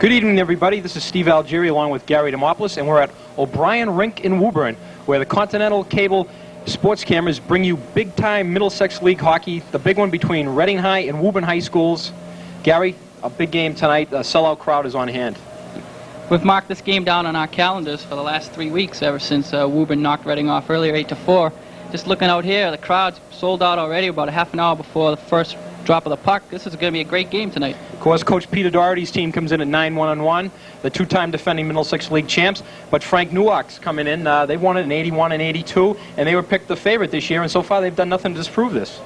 Good evening, everybody. This is Steve Algieri along with Gary Demopoulos, and we're at O'Brien Rink in Woburn, where the Continental Cable sports cameras bring you big-time Middlesex League hockey, the big one between Reading High and Woburn High Schools. Gary, a big game tonight. A sellout crowd is on hand. We've marked this game down on our calendars for the last 3 weeks, ever since Woburn knocked Reading off earlier, 8-4. Just looking out here, the crowd's sold out already about a half an hour before the first drop of the puck. This is going to be a great game tonight. Of course, Coach Peter Doherty's team comes in at 9-1-1, the two-time defending Middlesex League champs. But Frank Newak's coming in. They won it in 81 and 82, and they were picked the favorite this year, and so far they've done nothing to disprove this.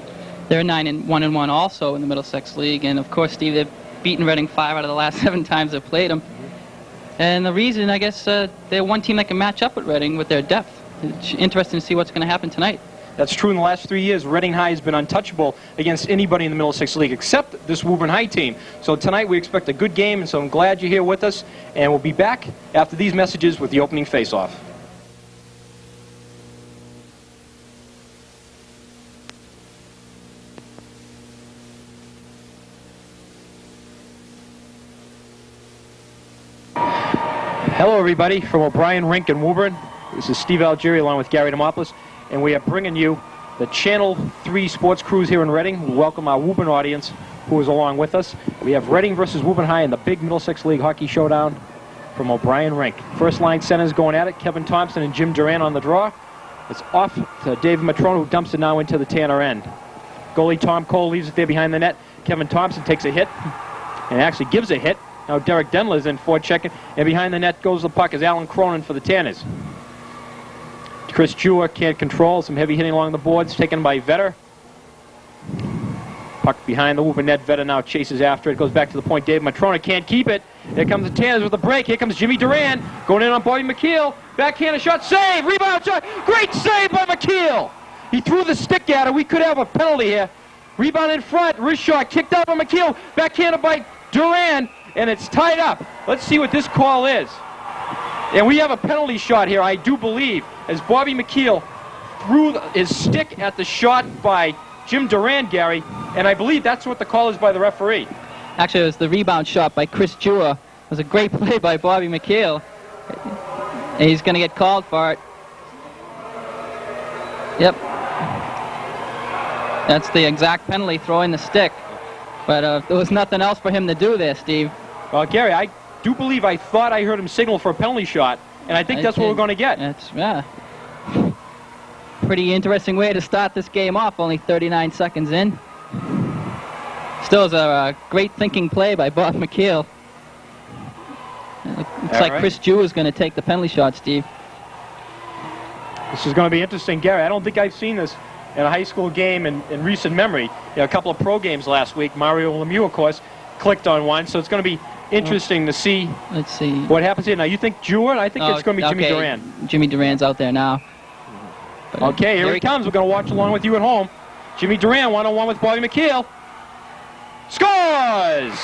They're 9-1-1 also in the Middlesex League, and of course, Steve, they've beaten Reading 5 out of the last 7 times they've played them. And the reason, I guess, they're one team that can match up with Reading with their depth. It's interesting to see what's going to happen tonight. That's true. In the last 3 years, Reading High has been untouchable against anybody in the Middlesex League except this Woburn High team. So tonight we expect a good game, and so I'm glad you're here with us. And we'll be back after these messages with the opening face-off. Hello, everybody, from O'Brien Rink in Woburn. This is Steve Algieri along with Gary Demopoulos, and we are bringing you the Channel 3 sports crews here in Reading. We welcome our Woburn audience who is along with us. We have Reading versus Woburn High in the big Middlesex League hockey showdown from O'Brien Rink. First line centers going at it, Kevin Thompson and Jim Duran on the draw. It's off to David Matrona, who dumps it now into the Tanner end. Goalie Tom Cole leaves it there behind the net. Kevin Thompson takes a hit and actually gives a hit. Now Derek Denler's in forechecking, and behind the net goes the puck as Alan Cronin for the Tanners. Chris Jewett can't control. Some heavy hitting along the boards, taken by Vetter. Puck behind the Woburn net. Vetter now chases after it. Goes back to the point. David Matrona can't keep it. Here comes the Tanners with a break. Here comes Jimmy Duran going in on Bobby McKeel. Backhand shot, save, rebound shot. Great save by McKeel. He threw the stick at it. We could have a penalty here. Rebound in front. Wrist shot kicked out by McKeel. Backhanded by Duran. And it's tied up. Let's see what this call is. And we have a penalty shot here, I do believe, as Bobby McKeel threw his stick at the shot by Jim Duran, Gary, and I believe that's what the call is by the referee. Actually, it was the rebound shot by Chris Jewett. It was a great play by Bobby McKeel. And he's going to get called for it. Yep. That's the exact penalty, throwing the stick. But there was nothing else for him to do there, Steve. Well, Gary, I do believe I thought I heard him signal for a penalty shot, and I think that's what we're going to get. Yeah. Pretty interesting way to start this game off, only 39 seconds in. Still is a great thinking play by Bob McKeel. Looks like Chris Jew is going to take the penalty shot, Steve. This is going to be interesting, Gary. I don't think I've seen this in a high school game in recent memory. A couple of pro games last week. Mario Lemieux, of course, clicked on one, so it's going to be interesting to see. Let's see what happens here. Now, you think Jewett? I think it's going to be Jimmy Duran. Jimmy Duran's out there now. But, okay, here he comes. We're going to watch along with you at home. Jimmy Duran, one-on-one with Bobby McKeel. Scores!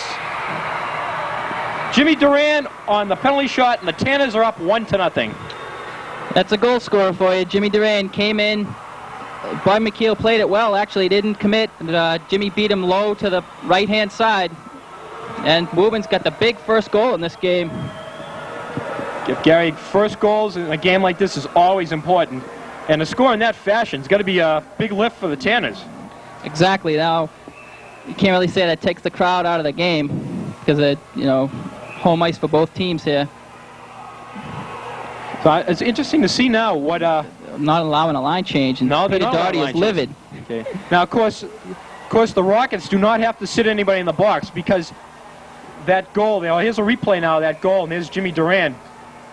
Jimmy Duran on the penalty shot, and the Tanners are up 1-0. That's a goal scorer for you. Jimmy Duran came in. Bobby McKeel played it well. Actually, didn't commit. Jimmy beat him low to the right-hand side. And Woburn's got the big first goal in this game. Gary, first goals in a game like this is always important. And to score in that fashion, it's got to be a big lift for the Tanners. Exactly. Now, you can't really say that takes the crowd out of the game because of, home ice for both teams here. So it's interesting to see now what... not allowing a line change, and Peter Doherty is livid. Okay. Now, of course, the Rockets do not have to sit anybody in the box because that goal, here's a replay now of that goal, and there's Jimmy Duran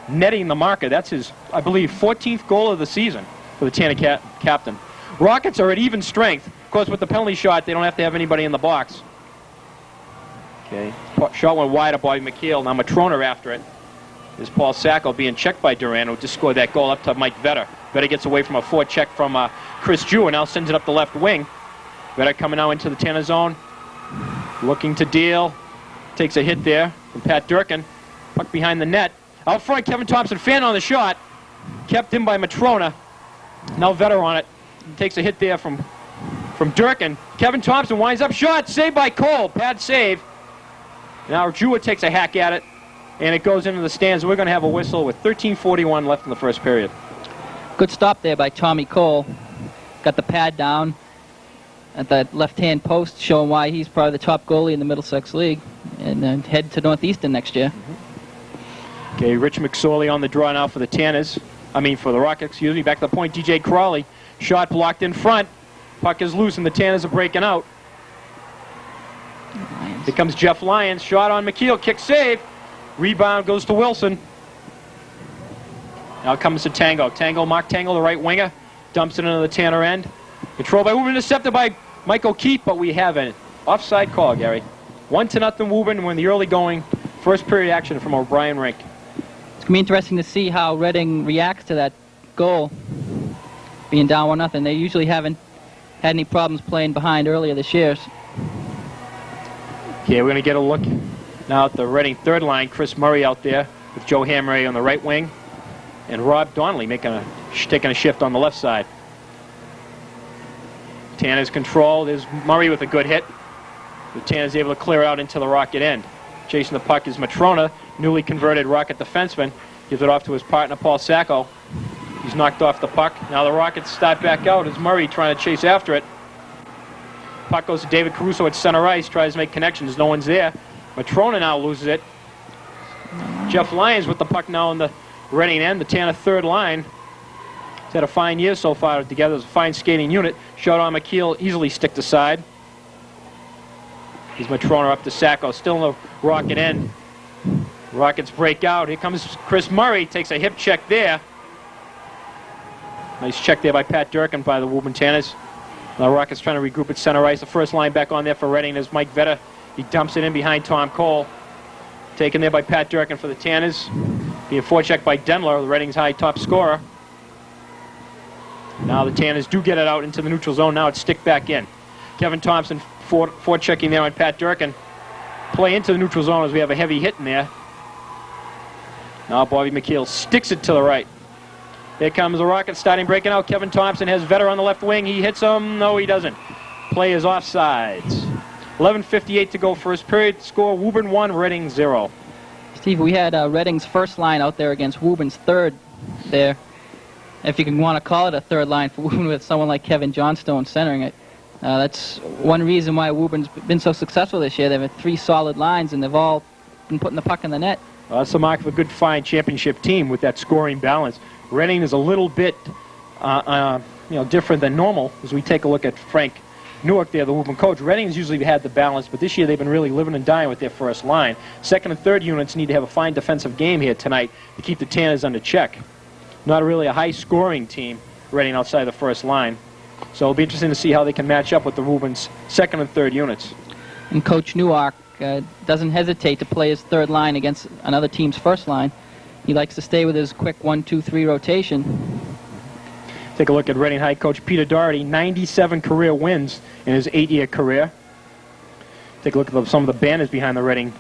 netting the marker. That's his, I believe, 14th goal of the season for the Tanner captain. Rockets are at even strength. Of course, with the penalty shot, they don't have to have anybody in the box. Okay. Shot went wide of Bobby McKeel. Now Matrona after it. There's Paul Sacco being checked by Duran, who just scored that goal up to Mike Vetter. Vetter gets away from a forecheck from Chris Jew and now sends it up the left wing. Vetter coming now into the Tanner zone. Looking to deal. Takes a hit there from Pat Durkin. Puck behind the net. Out front, Kevin Thompson fan on the shot. Kept in by Matrona. Now Vetter on it. Takes a hit there from Durkin. Kevin Thompson winds up shot. Saved by Cole. Bad save. Now Jewett takes a hack at it. and it goes into the stands. We're going to have a whistle with 13:41 left in the first period. Good stop there by Tommy Cole. Got the pad down at the left-hand post, showing why he's probably the top goalie in the Middlesex League, and then head to Northeastern next year. Okay, Rich McSorley on the draw now for the Tanners. For the Rockets, excuse me. Back to the point, DJ Crawley. Shot blocked in front. Puck is loose, and the Tanners are breaking out. Here comes Jeff Lyons. Shot on McKeel. Kick save. Rebound goes to Wilson. Now comes to Tango. Mark Tango, the right winger. Dumps it into the Tanner end. Controlled by Woburn. Intercepted by Mike O'Keefe, but we have an offside call, Gary. 1-0 Woburn. We're in the early going. First period action from O'Brien Rink. It's going to be interesting to see how Reading reacts to that goal, being down 1-0. They usually haven't had any problems playing behind earlier this year. Okay, we're going to get a look now at the Reading third line. Chris Murray out there with Joe Hamray on the right wing, and Rob Donnelly taking a shift on the left side. Tanner's control. There's Murray with a good hit. The Tanner's able to clear out into the Rocket end. Chasing the puck is Matrona, newly converted Rocket defenseman. Gives it off to his partner, Paul Sacco. He's knocked off the puck. Now the Rockets start back out as Murray trying to chase after it. Puck goes to David Caruso at center ice. Tries to make connections. No one's there. Matrona now loses it. Jeff Lyons with the puck now on the Reading end. The Tanner third line. He's had a fine year so far together. It's a fine skating unit. Shot on McKeel, easily sticked aside. He's Matrona up to Sacco. Still in the Rocket end. Rockets break out. Here comes Chris Murray. Takes a hip check there. Nice check there by Pat Durkin by the Woburn Tanners. Now Rockets trying to regroup at center ice. The first line back on there for Reading is Mike Vetter. He dumps it in behind Tom Cole. Taken there by Pat Durkin for the Tanners. Being forechecked by Denler, the Reading's high top scorer. Now the Tanners do get it out into the neutral zone. Now it's stick back in. Kevin Thompson forechecking there on Pat Durkin. Play into the neutral zone as we have a heavy hit in there. Now Bobby McKeel sticks it to the right. Here comes the Rockets starting breaking out. Kevin Thompson has Vetter on the left wing. He hits him. No, he doesn't. Play is offsides. 11:58 to go first period. Score Woburn 1, Reading 0. Steve, we had Reading's first line out there against Woburn's third there. If you can want to call it a third line for Woburn with someone like Kevin Johnstone centering it. That's one reason why Woburn's been so successful this year. They've had 3 solid lines, and they've all been putting the puck in the net. That's the mark of a good, fine championship team with that scoring balance. Reading is a little bit different than normal as we take a look at Frank Newark there, the Woburn coach. Reading's usually had the balance, but this year they've been really living and dying with their first line. Second and third units need to have a fine defensive game here tonight to keep the Tanners under check. Not really a high-scoring team, Reading outside the first line. So it'll be interesting to see how they can match up with the Woburn's second and third units. And Coach Newark doesn't hesitate to play his third line against another team's first line. He likes to stay with his quick 1-2-3 rotation. Take a look at Reading High coach Peter Doherty, 97 career wins in his 8-year career. Take a look at some of the banners behind the Reading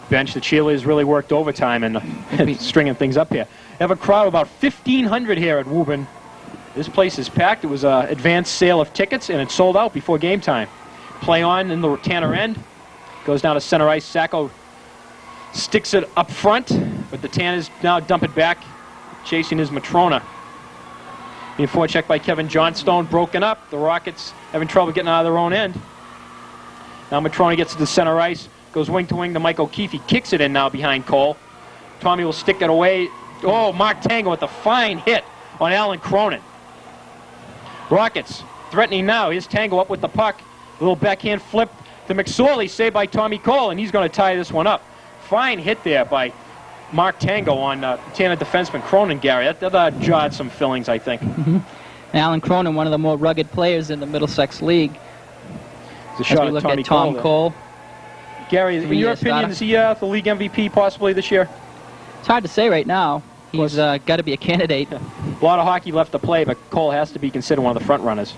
bench. The cheerleaders really worked overtime and stringing things up here. They have a crowd of about 1,500 here at Woburn. This place is packed. It was an advanced sale of tickets, and it sold out before game time. Play on in the Tanner end. Goes down to center ice. Sacco sticks it up front, but the Tanners now dump it back. Chasing his Matrona. Being forechecked by Kevin Johnstone, broken up. The Rockets having trouble getting out of their own end. Now Matrona gets to the center ice, goes wing to wing to Mike O'Keefe. He kicks it in now behind Cole. Tommy will stick it away. Oh, Mark Tango with a fine hit on Alan Cronin. Rockets threatening now. Here's Tango up with the puck. A little backhand flip to McSorley, saved by Tommy Cole, and he's going to tie this one up. Fine hit there by Mark Tango on Tanner defenseman Cronin, Gary. That jarred some feelings, I think. Alan Cronin, one of the more rugged players in the Middlesex League. As we look at Tom Cole. Gary, in your opinion, is he the league MVP possibly this year? It's hard to say right now. He's got to be a candidate. A lot of hockey left to play, but Cole has to be considered one of the front runners.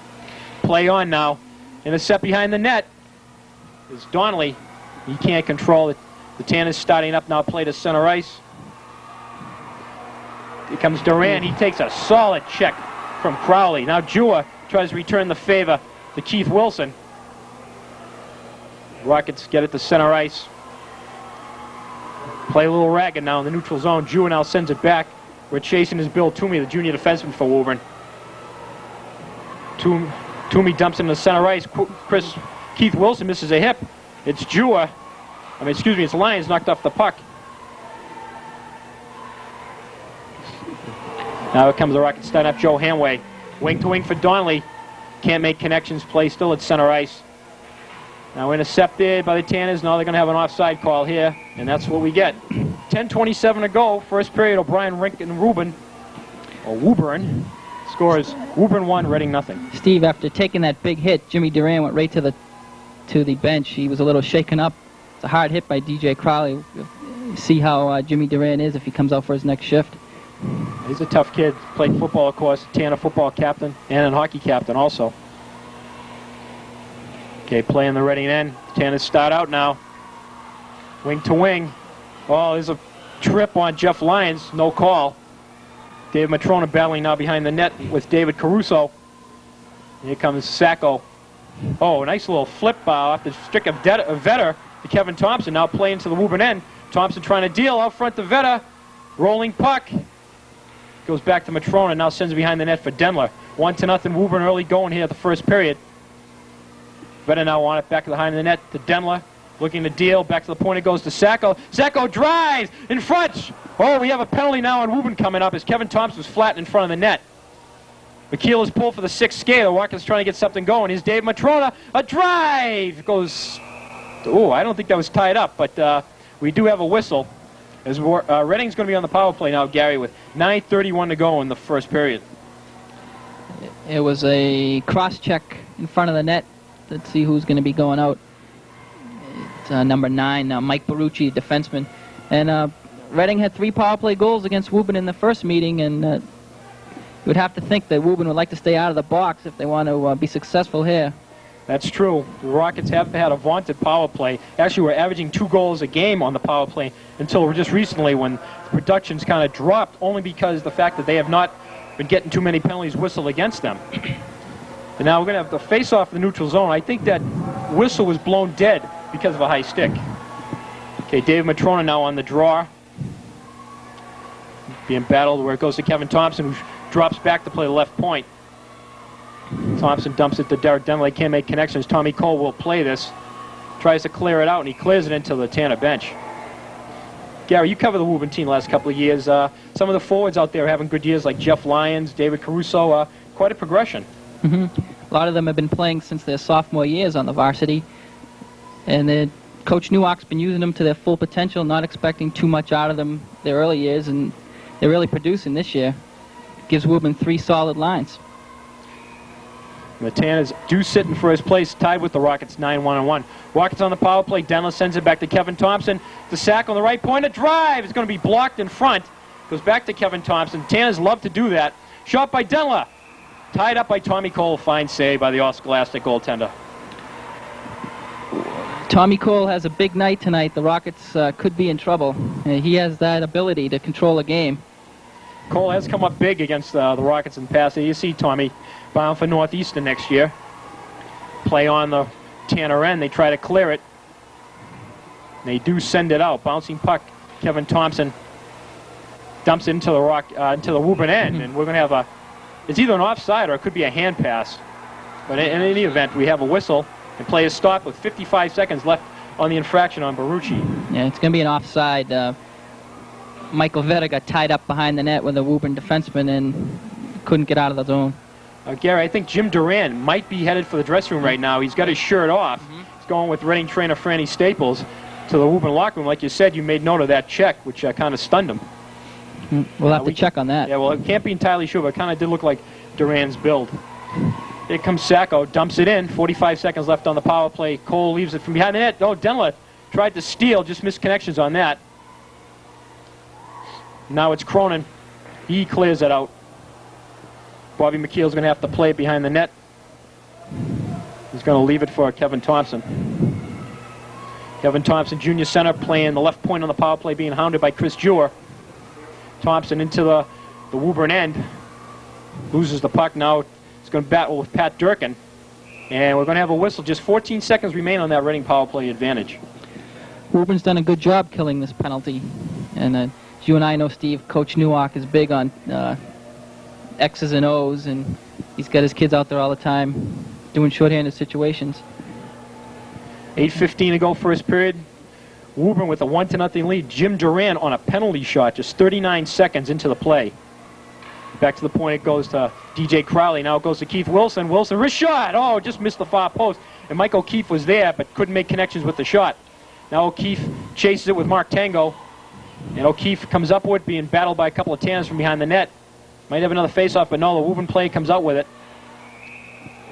Play on now. Intercept behind the net is Donnelly. He can't control it. The Tanners starting up now, play to center ice. Here comes Duran. He takes a solid check from Crowley. Now Jua tries to return the favor to Keith Wilson. Rockets get it to center ice. Play a little ragged now in the neutral zone. Jew now sends it back. We're chasing is Bill Toomey, the junior defenseman for Woburn. Toomey dumps into center ice. Keith Wilson misses a hip. It's it's Lyons knocked off the puck. Now it comes the Rockets starting up Joe Hanway. Wing to wing for Donnelly. Can't make connections. Play still at center ice. Now intercepted by the Tanners. Now they're going to have an offside call here, and that's what we get. 10:27 to go. First period. O'Brien, Rink, and Woburn scores. Woburn 1, Reading nothing. Steve, after taking that big hit, Jimmy Duran went right to the bench. He was a little shaken up. It's a hard hit by DJ Crowley. See how Jimmy Duran is if he comes out for his next shift. He's a tough kid. Played football, of course. Tanner football captain and a hockey captain also. Okay, play in the Reading end. Tanners start out now. Wing to wing. Oh, there's a trip on Jeff Lyons. No call. Dave Matrona battling now behind the net with David Caruso. Here comes Sacco. Oh, nice little flip off the stick of Vetter to Kevin Thompson. Now playing to the Woburn end. Thompson trying to deal out front to Vetter. Rolling puck. Goes back to Matrona. Now sends it behind the net for Denler. 1-0 Woburn early going here at the first period. Vetter now on it back behind the net to Denler. Looking to deal. Back to the point it goes to Sacco. Sacco drives in front. Oh, we have a penalty now on Woburn coming up as Kevin Thompson was flat in front of the net. McKeel is pulled for the 6th skate. The Rockets trying to get something going. Here's Dave Matrona. A drive goes. Oh, I don't think that was tied up, but we do have a whistle. As Reading's going to be on the power play now, Gary, with 9:31 to go in the first period. It was a cross-check in front of the net. Let's see who's going to be going out. It's number 9, Mike Barucci, defenseman. And Reading had 3 power play goals against Woburn in the first meeting, and you would have to think that Woburn would like to stay out of the box if they want to be successful here. That's true. The Rockets have had a vaunted power play. Actually, we're averaging 2 goals a game on the power play until just recently when the production's kind of dropped, only because the fact that they have not been getting too many penalties whistled against them. And now we're going to have the face-off the neutral zone. I think that whistle was blown dead because of a high stick. Okay, Dave Matrona now on the draw. Being battled where it goes to Kevin Thompson, who drops back to play the left point. Thompson dumps it to Derek Denley. Can't make connections. Tommy Cole will play this. Tries to clear it out, and he clears it into the Tanner bench. Gary, you cover the Woburn team the last couple of years. Some of the forwards out there having good years, like Jeff Lyons, David Caruso. Quite a progression. Mm-hmm. A lot of them have been playing since their sophomore years on the varsity. And Coach Newhock's been using them to their full potential, not expecting too much out of them their early years, and they're really producing this year. Gives Woburn 3 solid lines. The Tanners do sit in first place, tied with the Rockets 9-1-1. Rockets on the power play. Denler sends it back to Kevin Thompson. The sack on the right point. A drive is going to be blocked in front. Goes back to Kevin Thompson. Tanners love to do that. Shot by Denler. Tied up by Tommy Cole. Fine save by the all-scholastic goaltender. Tommy Cole has a big night tonight. The Rockets could be in trouble. He has that ability to control a game. Cole has come up big against the Rockets in the past. You see Tommy bound for Northeastern next year. Play on the Tanner end. They try to clear it. They do send it out. Bouncing puck. Kevin Thompson dumps it into the Woburn end, and we're going to have it's either an offside or it could be a hand pass. But in any event, we have a whistle, and play is stopped with 55 seconds left on the infraction on Barucci. Yeah, it's going to be an offside. Michael Vetter got tied up behind the net with a Woburn defenseman and couldn't get out of the zone. Gary, I think Jim Duran might be headed for the dressing room right now. He's got his shirt off. He's going with Reading trainer Franny Staples to the Woburn locker room. Like you said, you made note of that check, which kind of stunned him. We'll have to check on that. Yeah, well, it can't be entirely sure, but it kind of did look like Duran's build. Here comes Sacco, dumps it in. 45 seconds left on the power play. Cole leaves it from behind the net. Oh, Denler tried to steal, just missed connections on that. Now it's Cronin. He clears it out. Bobby McKeel's going to have to play it behind the net. He's going to leave it for Kevin Thompson. Kevin Thompson, junior center, playing the left point on the power play, being hounded by Chris Jewer. Thompson into the Woburn end. Loses the puck now. He's going to battle with Pat Durkin. And we're going to have a whistle. Just 14 seconds remain on that Reading power play advantage. Woburn's done a good job killing this penalty. And as you and I know, Steve, Coach Newak is big on X's and O's, and he's got his kids out there all the time doing shorthanded situations. 8:15 to go first period. Woburn with a 1-0 lead. Jim Duran on a penalty shot just 39 seconds into the play. Back to the point it goes to DJ Crowley. Now it goes to Keith Wilson. Wilson, wrist shot. Oh, just missed the far post. And Mike O'Keefe was there but couldn't make connections with the shot. Now O'Keefe chases it with Mark Tango. And O'Keefe comes up with it, being battled by a couple of Tanners from behind the net. Might have another face-off, but no, the Woburn play comes out with it.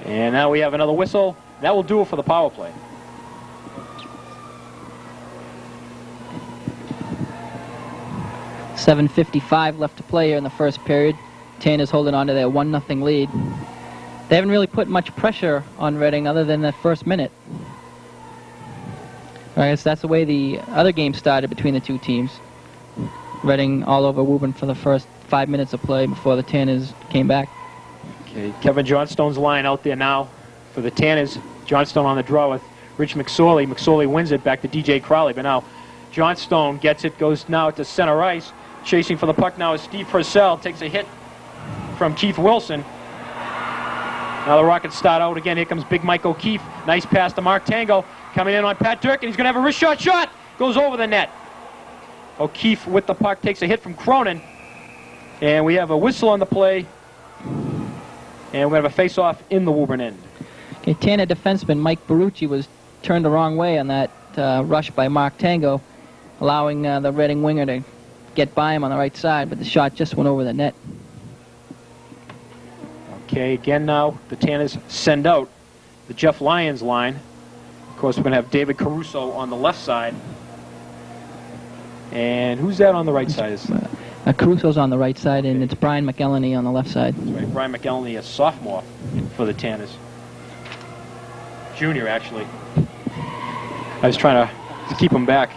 And now we have another whistle. That will do it for the power play. .7:55 left to play here in the first period. Tanners holding on to their 1-0 lead. They haven't really put much pressure on Reading other than the first minute. I guess that's the way the other game started between the two teams. Reading all over Woburn for the first 5 minutes of play before the Tanners came back. Okay, Kevin Johnstone's line out there now for the Tanners. Johnstone on the draw with Rich McSorley. McSorley wins it back to DJ Crowley, but now Johnstone gets it, goes now to center ice. Chasing for the puck now is Steve Purcell. Takes a hit from Keith Wilson. Now the Rockets start out again. Here comes Big Mike O'Keefe. Nice pass to Mark Tango. Coming in on Pat Durkin. He's going to have a wrist shot. Goes over the net. O'Keefe with the puck takes a hit from Cronin. And we have a whistle on the play. And we have a face-off in the Woburn end. Okay, Tanner defenseman Mike Barucci was turned the wrong way on that rush by Mark Tango, allowing the Reading winger to get by him on the right side, but the shot just went over the net. Okay, again now the Tanners send out the Jeff Lyons line. Of course, we're going to have David Caruso on the left side. And who's that on the right side? Caruso's on the right side, and it's Brian McElhenney on the left side. That's right, Brian McElhenney, a sophomore for the Tanners. Junior, actually. I was trying to keep him back.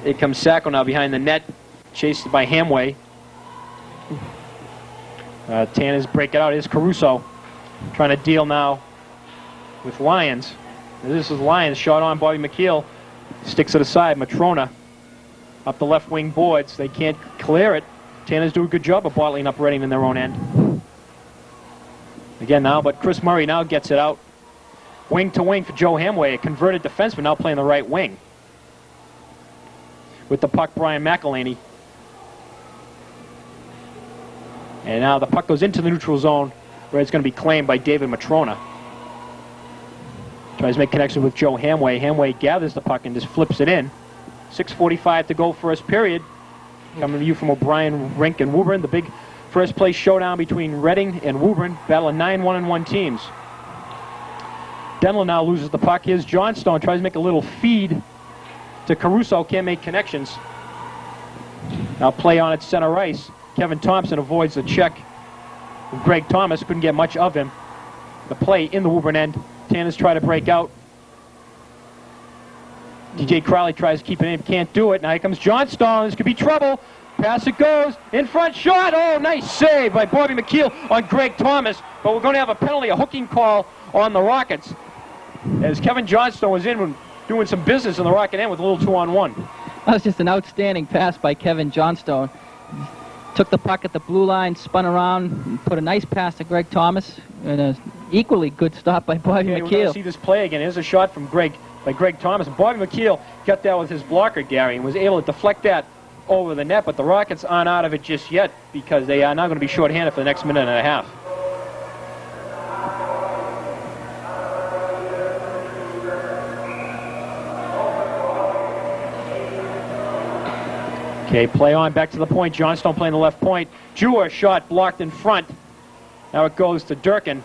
Here comes Sacco now behind the net, chased by Hamway. Tanners break it out. Here's Caruso trying to deal now with Lyons. This is Lyons, shot on Bobby McKeel. Sticks it aside. Matrona up the left wing boards. They can't clear it. Tanners do a good job of bottling up Reading in their own end. Again now, but Chris Murray now gets it out. Wing to wing for Joe Hamway, a converted defenseman now playing the right wing. With the puck, Brian McElhenney. And now the puck goes into the neutral zone where it's going to be claimed by David Matrona. Tries to make connection with Joe Hamway. Hamway gathers the puck and just flips it in. 6:45 to go first period. Coming to you from O'Brien Rink and Woburn. The big first place showdown between Reading and Woburn. Battling 9 1-1 teams. Denler now loses the puck. Here's Johnstone. Tries to make a little feed to Caruso. Can't make connections. Now play on at center ice. Kevin Thompson avoids the check from Greg Thomas. Couldn't get much of him. The play in the Woburn end. Tanners try to break out. DJ Crowley tries to keep it in. Can't do it. Now here comes Johnstone. This could be trouble. Pass it goes. In front shot. Oh, nice save by Bobby McKeel on Greg Thomas. But we're going to have a penalty, a hooking call on the Rockets. As Kevin Johnstone was in doing some business in the Rocket end with a little 2-on-1. That was just an outstanding pass by Kevin Johnstone. Took the puck at the blue line, spun around, and put a nice pass to Greg Thomas, and an equally good stop by Bobby We're going to McKeel. see this play again. Here's a shot from Greg Thomas. Bobby McKeel got that with his blocker, Gary, and was able to deflect that over the net, but the Rockets aren't out of it just yet because they are now going to be shorthanded for the next minute and a half. Okay, play on, back to the point. Johnstone playing the left point. Jewer shot blocked in front. Now it goes to Durkin.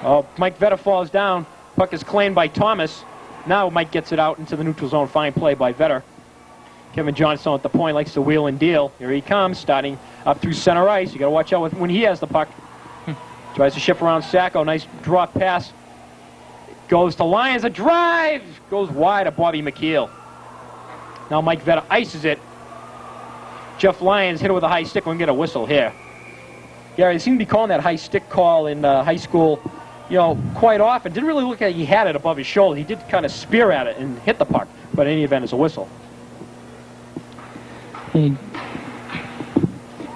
Oh, Mike Vetter falls down. Puck is claimed by Thomas. Now Mike gets it out into the neutral zone. Fine play by Vetter. Kevin Johnstone at the point likes to wheel and deal. Here he comes, starting up through center ice. You got to watch out when he has the puck. Tries to shift around Sacco. Nice drop pass. Goes to Lyons. A drive goes wide of Bobby McKeel. Now Mike Vetter ices it. Jeff Lyons hit it with a high stick. We're going to get a whistle here. Gary, they seem to be calling that high stick call in high school, quite often. Didn't really look like he had it above his shoulder. He did kind of spear at it and hit the puck. But in any event, it's a whistle. The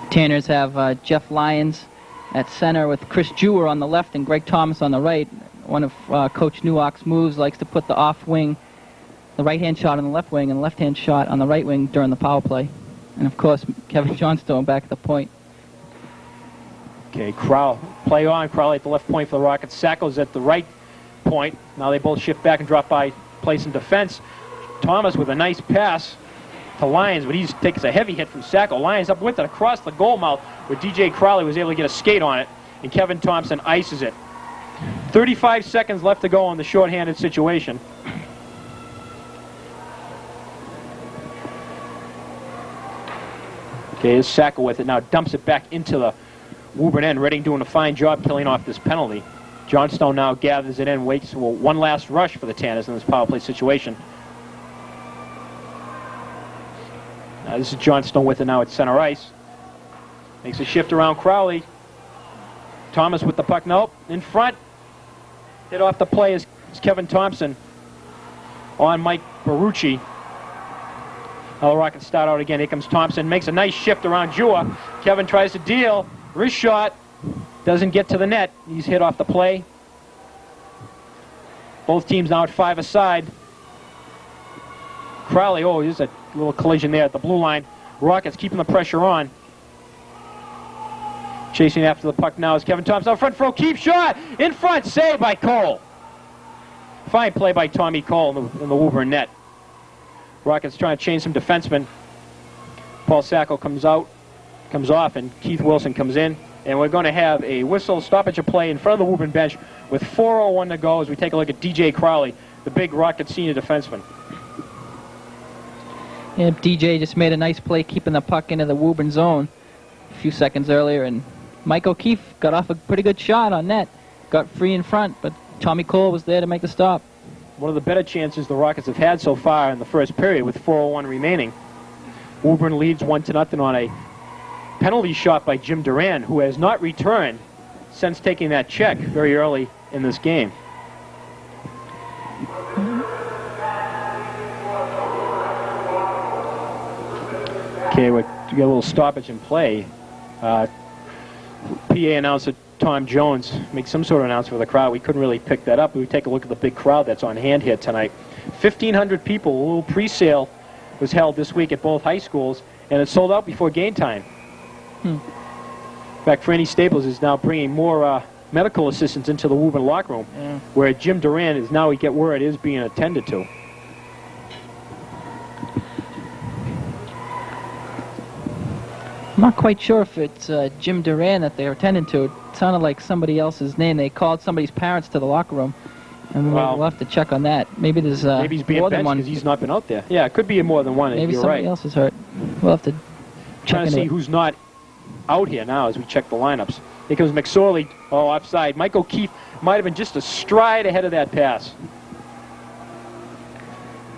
Tanners have Jeff Lyons at center with Chris Jewer on the left and Greg Thomas on the right. One of Coach Newhock's moves likes to put the off wing, the right-hand shot on the left wing and the left-hand shot on the right wing during the power play. And, of course, Kevin Johnstone back at the point. Okay, play on. Crowley at the left point for the Rockets. Sacco's at the right point. Now they both shift back and drop by place in defense. Thomas with a nice pass to Lyons, but he takes a heavy hit from Sacco. Lyons up with it across the goal mouth, where DJ Crowley was able to get a skate on it, and Kevin Thompson ices it. 35 seconds left to go on the shorthanded situation. Okay, here's Sacco with it now, dumps it back into the Woburn end. Redding doing a fine job killing off this penalty. Johnstone now gathers it in, waits for one last rush for the Tanners in this power play situation. Now this is Johnstone with it now at center ice. Makes a shift around Crowley. Thomas with the puck, nope, in front. Hit off the play is Kevin Thompson on Mike Barucci. Now the Rockets start out again. Here comes Thompson, makes a nice shift around Jua. Kevin tries to deal. Wrist shot. Doesn't get to the net. He's hit off the play. Both teams now at 5 aside. Crowley, oh, there's a little collision there at the blue line. Rockets keeping the pressure on. Chasing after the puck now is Kevin Thompson. Out front, keep shot. In front, save by Cole. Fine play by Tommy Cole in the Woburn net. Rockets trying to change some defensemen. Paul Sacco comes off, and Keith Wilson comes in. And we're going to have a whistle stoppage of play in front of the Woburn bench with 4:01 to go as we take a look at DJ Crowley, the big Rocket senior defenseman. Yeah, DJ just made a nice play keeping the puck into the Woburn zone a few seconds earlier, and Mike O'Keefe got off a pretty good shot on net. Got free in front, but Tommy Cole was there to make the stop. One of the better chances the Rockets have had so far in the first period with 4:01 remaining. Woburn leads 1-0 on a penalty shot by Jim Duran, who has not returned since taking that check very early in this game. Okay, we get a little stoppage in play. PA announcer Tom Jones makes some sort of announcement for the crowd. We couldn't really pick that up. We take a look at the big crowd that's on hand here tonight. 1,500 people. A little pre-sale was held this week at both high schools, and it sold out before game time. In fact, Franny Staples is now bringing more medical assistants into the Woburn locker room, where Jim Duran is now, we get word, is being attended to. I'm not quite sure if it's Jim Duran that they're attending to. It sounded like somebody else's name. They called somebody's parents to the locker room, and we'll have to check on that. Maybe there's maybe he's being more than benched one. because he's not been out there. Yeah, it could be more than one. Maybe you're somebody right. else is hurt. We'll have to Trying to see who's not out here now as we check the lineups. Here comes McSorley, offside. Mike O'Keefe might have been just a stride ahead of that pass.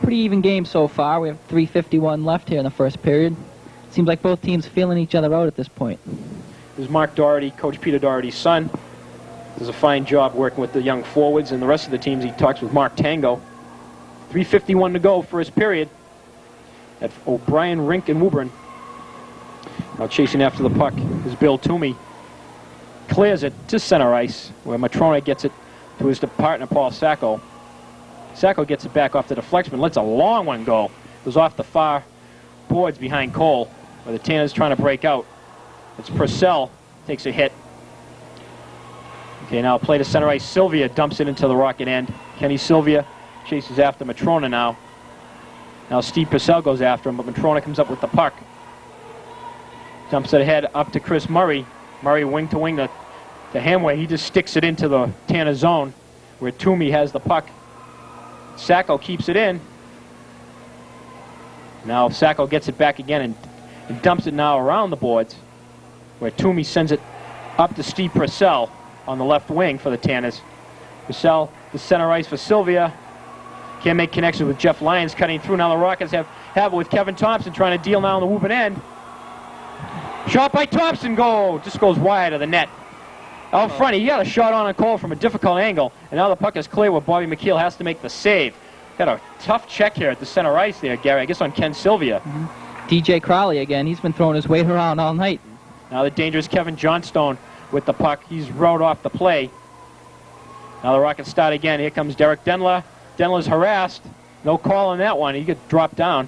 Pretty even game so far. We have 3:51 left here in the first period. Seems like both teams feeling each other out at this point. This is Mark Doherty, Coach Peter Doherty's son. Does a fine job working with the young forwards and the rest of the teams. He talks with Mark Tango. 3:51 to go, first period at O'Brien Rink in Woburn. Now chasing after the puck is Bill Toomey. Clears it to center ice, where Matrona gets it to his partner, Paul Sacco. Sacco gets it back off the deflection, lets a long one go. It was off the far boards behind Cole, where the Tanners trying to break out. It's Purcell, takes a hit. Okay, now play to center ice. Sylvia dumps it into the Rocket end. Kenny Sylvia chases after Matrona now. Now Steve Purcell goes after him, but Matrona comes up with the puck. Dumps it ahead up to Chris Murray. Murray wing to wing to Hamway. He just sticks it into the Tanner zone where Toomey has the puck. Sacco keeps it in. Now Sacco gets it back again and dumps it now around the boards, where Toomey sends it up to Steve Purcell on the left wing for the Tanners. Purcell, the center ice for Sylvia. Can't make connections with Jeff Lyons cutting through. Now the Rockets have it with Kevin Thompson trying to deal now on the Woburn end. Shot by Thompson, goal. Just goes wide of the net. Out front, he got a shot on Cole from a difficult angle, and now the puck is clear where Bobby McKeel has to make the save. Had a tough check here at the center ice there, Gary, I guess on Ken Sylvia. DJ Crowley again. He's been throwing his weight around all night. Now the dangerous Kevin Johnstone with the puck. He's rode off the play. Now the Rockets start again. Here comes Derek Denler. Denler's harassed. No call on that one. He gets dropped down.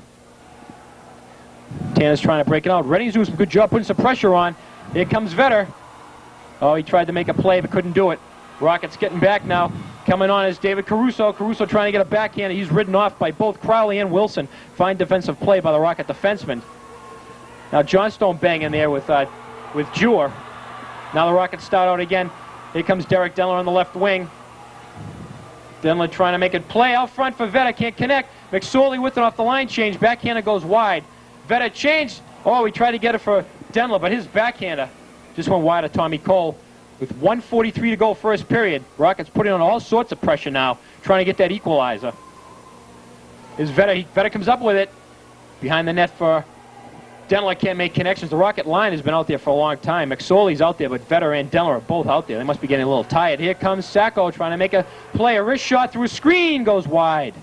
Tanner's trying to break it out. Redding's doing some good job putting some pressure on. Here comes Vetter. Oh, he tried to make a play but couldn't do it. Rockets getting back now. Coming on is David Caruso. Caruso trying to get a backhand. He's ridden off by both Crowley and Wilson. Fine defensive play by the Rocket defenseman. Now Johnstone banging there with Jewar. Now the Rockets start out again. Here comes Derek Denler on the left wing. Denler trying to make it play out front for Vetter. Can't connect. McSorley with it off the line change. Backhander goes wide. Vetter changed. Oh, he tried to get it for Denler, but his backhander just went wide of Tommy Cole. With 1:43 to go first period. Rockets putting on all sorts of pressure now, trying to get that equalizer. Is Vetter. Vetter comes up with it. Behind the net for Denler, can't make connections. The Rocket line has been out there for a long time. McSorley's out there, but Vetter and Denler are both out there. They must be getting a little tired. Here comes Sacco trying to make a play. A wrist shot through a screen goes wide.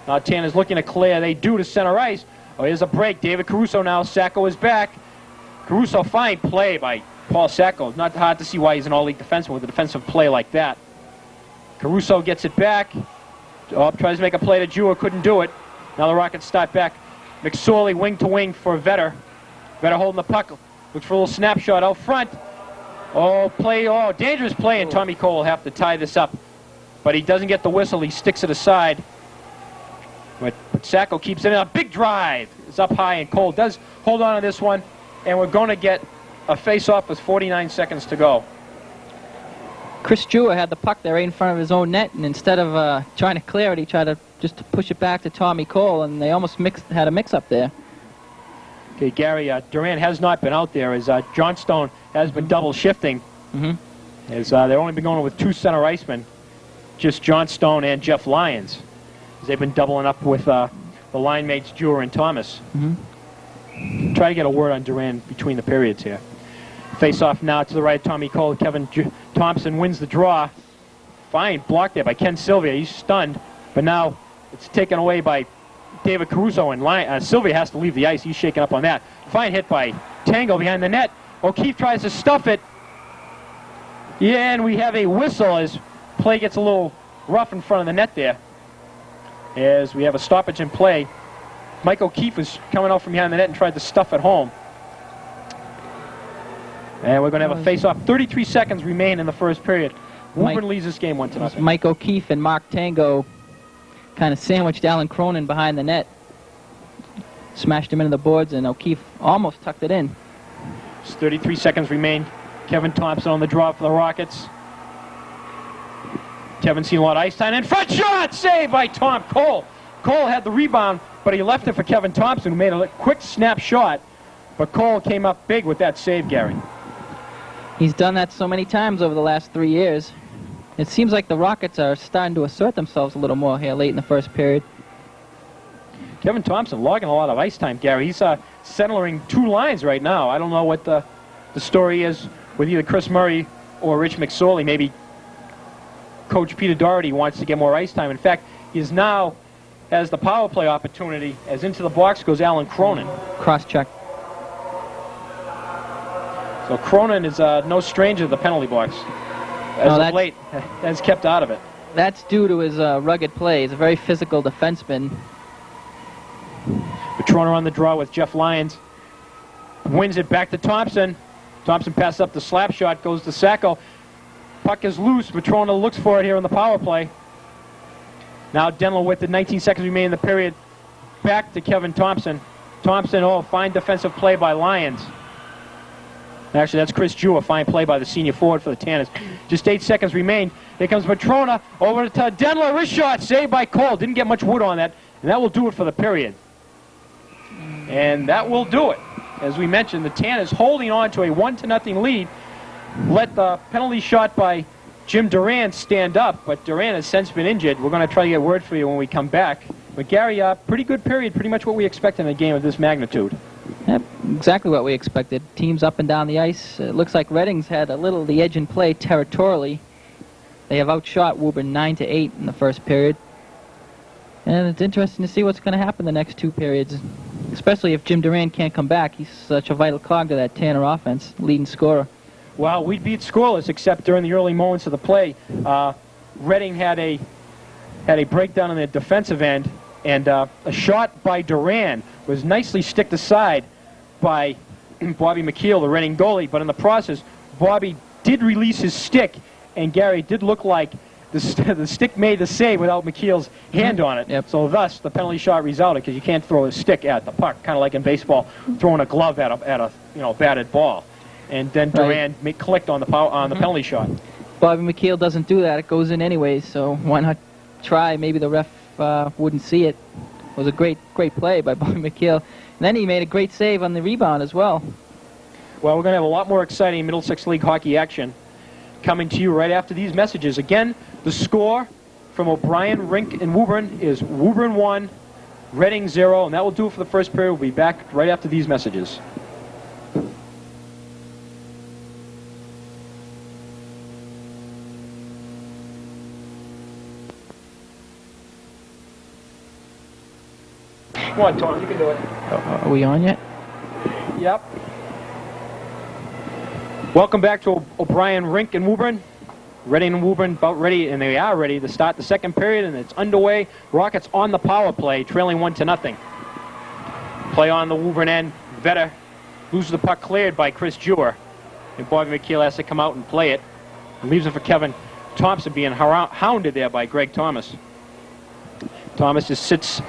Now Tanner's looking to clear. They do to center ice. Oh, here's a break. David Caruso now. Sacco is back. Caruso, fine play by Paul Sacco. It's not hard to see why he's an all-league defenseman with a defensive play like that. Caruso gets it back. Oh, tries to make a play to Jewar. Couldn't do it. Now the Rockets start back. McSorley wing to wing for Vetter. Vetter holding the puck. Looks for a little snapshot out front. Oh, dangerous play, and Tommy Cole will have to tie this up. But he doesn't get the whistle. He sticks it aside. But Sacco keeps it in. A big drive. It's up high, and Cole does hold on to this one. And we're going to get a face-off with 49 seconds to go. Chris Jewar had the puck there right in front of his own net, and instead of trying to clear it, he tried to just push it back to Tommy Cole, and they almost had a mix-up there. Okay, Gary, Durant has not been out there as Johnstone has been double shifting. As they've only been going with two center icemen, just Johnstone and Jeff Lyons. As they've been doubling up with the line mates Jewar and Thomas. Try to get a word on Durant between the periods here. Face off now to the right, Tommy Cole. Kevin Thompson wins the draw. Fine block there by Ken Sylvia. He's stunned, but now it's taken away by David Caruso, and Sylvia has to leave the ice. He's shaken up on that. Fine hit by Tango behind the net. O'Keefe tries to stuff it. Yeah, and we have a whistle as play gets a little rough in front of the net there. As we have a stoppage in play. Mike O'Keefe was coming out from behind the net and tried to stuff it home. And we're going to have a face-off. 33 seconds remain in the first period. Woburn leads this game 1-0. Mike O'Keefe and Mark Tango kind of sandwiched Alan Cronin behind the net. Smashed him into the boards, and O'Keefe almost tucked it in. Just 33 seconds remain. Kevin Thompson on the draw for the Rockets. Kevin seen a lot of ice time. And front shot! Saved by Tom Cole. Cole had the rebound, but he left it for Kevin Thompson, who made a quick snap shot. But Cole came up big with that save, Gary. He's done that so many times over the last 3 years. It seems like the Rockets are starting to assert themselves a little more here late in the first period. Kevin Thompson logging a lot of ice time, Gary. He's settling two lines right now. I don't know what the story is with either Chris Murray or Rich McSorley. Maybe Coach Peter Doherty wants to get more ice time. In fact, he is now has the power play opportunity as into the box goes Alan Cronin. Cross-check. So Cronin is no stranger to the penalty box. As of late, has kept out of it. That's due to his rugged play. He's a very physical defenseman. Petrona on the draw with Jeff Lyons. Wins it back to Thompson. Thompson passes up the slap shot, goes to Sacco. Puck is loose. Petrona looks for it here on the power play. Now Denler with the 19 seconds remaining in the period. Back to Kevin Thompson. Thompson, fine defensive play by Lyons. Actually, that's Chris Jewar. Fine play by the senior forward for the Tanners. Just 8 seconds remain. Here comes Petrona over to Denler. Wrist shot saved by Cole. Didn't get much wood on that. And that will do it for the period. And that will do it. As we mentioned, the Tanners holding on to a 1-0 lead. Let the penalty shot by Jim Durant stand up, but Durant has since been injured. We're going to try to get word for you when we come back. But Gary, pretty good period, pretty much what we expect in a game of this magnitude. Yep, exactly what we expected. Teams up and down the ice. It looks like Redding's had a little the edge in play territorially. They have outshot Woburn 9-8 in the first period. And it's interesting to see what's going to happen the next 2 periods, especially if Jim Durant can't come back. He's such a vital cog to that Tanner offense, leading scorer. Well, we beat scoreless, except during the early moments of the play. Reading had a breakdown on their defensive end, and a shot by Duran was nicely sticked aside by Bobby McKeel, the Reading goalie. But in the process, Bobby did release his stick, and Gary did look like the stick made the save without McKeel's hand on it. Yep. So thus, the penalty shot resulted, because you can't throw a stick at the puck, kind of like in baseball, throwing a glove at a batted ball. And then Duran clicked on the penalty shot. Bobby McKeel doesn't do that. It goes in anyways, so why not try? Maybe the ref wouldn't see it. It was a great play by Bobby McKeel. And then he made a great save on the rebound as well. Well, we're going to have a lot more exciting Middlesex League hockey action coming to you right after these messages. Again, the score from O'Brien, Rink, and Woburn is Woburn 1, Reading 0, and that will do it for the first period. We'll be back right after these messages. Come on, Tom, you can do it. Are we on yet? Yep. Welcome back to O'Brien, Rink, and Woburn. Reading and Woburn about ready, and they are ready to start the second period, and it's underway. Rockets on the power play, trailing 1-0. Play on the Woburn end. Vetter loses the puck, cleared by Chris Jewer, and Bobby McKeel has to come out and play it. And leaves it for Kevin Thompson, being hounded there by Greg Thomas. Thomas just sits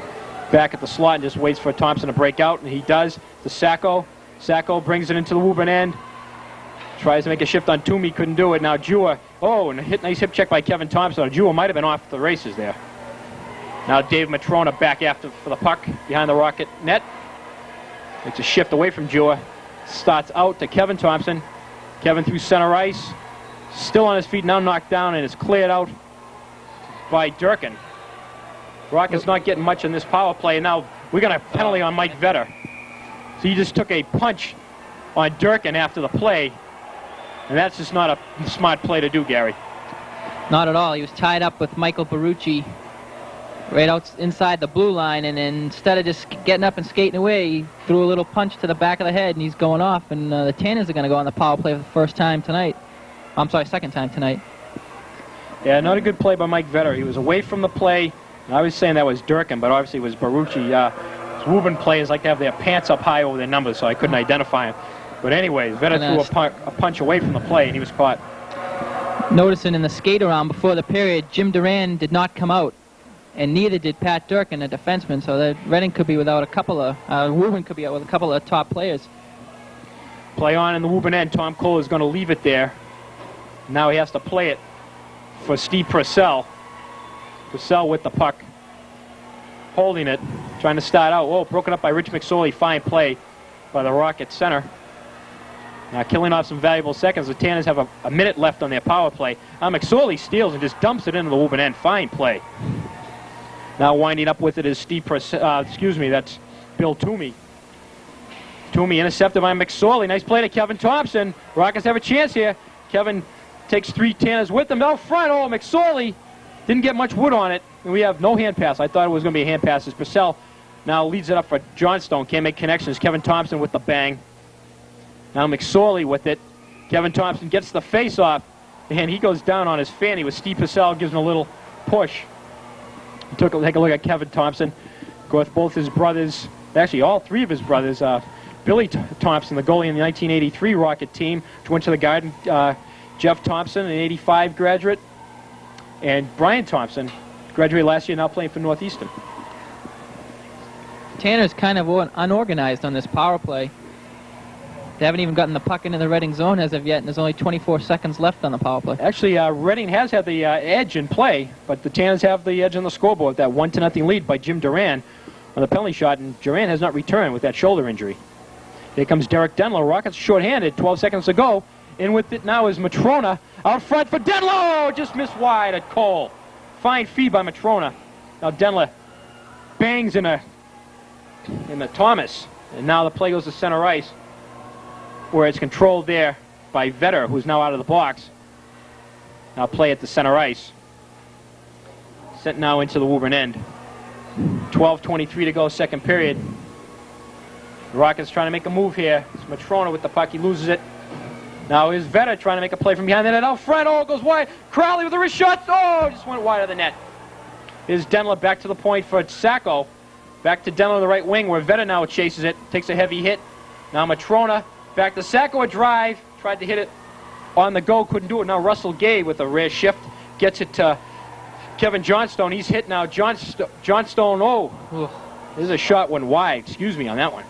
back at the slot and just waits for Thompson to break out, and he does. To Sacco. Sacco brings it into the Woburn end. Tries to make a shift on Toomey, couldn't do it. Now Jewer, and a nice hip check by Kevin Thompson. Jewer might have been off the races there. Now Dave Matrona back after for the puck behind the Rocket net. Makes a shift away from Jewer. Starts out to Kevin Thompson. Kevin through center ice. Still on his feet, now knocked down, and is cleared out by Durkin. Rocket's not getting much in this power play, and now we got a penalty on Mike Vetter. So he just took a punch on Durkin after the play, and that's just not a smart play to do, Gary. Not at all. He was tied up with Michael Barucci right out inside the blue line, and instead of just getting up and skating away, he threw a little punch to the back of the head, and he's going off, and the Tanners are going to go on the power play for the first time tonight. I'm sorry, second time tonight. Yeah, not a good play by Mike Vetter. He was away from the play. I was saying that was Durkin, but obviously it was Barucci. Woburn players like to have their pants up high over their numbers, so I couldn't identify him. But anyway, Vetter threw a punch away from the play, and he was caught. Noticing in the skate-around before the period, Jim Duran did not come out, and neither did Pat Durkin, a defenseman, so that Reading could be without a couple of, Woburn could be out with a couple of top players. Play on in the Woburn end. Tom Cole is going to leave it there. Now he has to play it for Steve Purcell. Purcell with the puck, holding it, trying to start out. Whoa, broken up by Rich McSorley. Fine play by the Rocket center. Now killing off some valuable seconds. The Tanners have a minute left on their power play. Now McSorley steals and just dumps it into the Woburn end. Fine play. Now winding up with it is Steve Purcell. That's Bill Toomey. Toomey intercepted by McSorley. Nice play to Kevin Thompson. Rockets have a chance here. Kevin takes 3 Tanners with him. Out front, McSorley didn't get much wood on it. And we have no hand pass. I thought it was going to be a hand pass. As Purcell now leads it up for Johnstone. Can't make connections. Kevin Thompson with the bang. Now McSorley with it. Kevin Thompson gets the face-off, and he goes down on his fanny with Steve Purcell, gives him a little push. Take a look at Kevin Thompson. Of course, both his brothers, actually all 3 of his brothers, Billy Thompson, the goalie in the 1983 Rocket team, which went to the Garden, Jeff Thompson, an 85 graduate, and Brian Thompson, graduated last year, now playing for Northeastern. Tanner's kind of unorganized on this power play. They haven't even gotten the puck into the Reading zone as of yet, and there's only 24 seconds left on the power play. Actually, Reading has had the edge in play, but the Tanners have the edge on the scoreboard. That 1-0 lead by Jim Duran on the penalty shot, and Duran has not returned with that shoulder injury. Here comes Derek Denlow. Rockets shorthanded, 12 seconds to go. In with it now is Matrona out front for Denlow. Just missed wide at Cole. Fine feed by Matrona. Now Denlow bangs in the Thomas, and now the play goes to center ice, where it's controlled there by Vetter, who's now out of the box. Now play at the center ice. Sent now into the Woburn end. 12:23 to go, second period. The Rockets trying to make a move here. It's Matrona with the puck. He loses it. Now is Vetter trying to make a play from behind the net. Out front. Oh, it goes wide. Crowley with a wrist shot. Oh, just went wide of the net. Here's Denler back to the point for Sacco. Back to Denler on the right wing where Vetter now chases it. Takes a heavy hit. Now Matrona back to Sacco, a drive. Tried to hit it on the go. Couldn't do it. Now Russell Gay with a rare shift. Gets it to Kevin Johnstone. He's hit now. Johnstone, oh. There's a shot went wide. Excuse me on that one.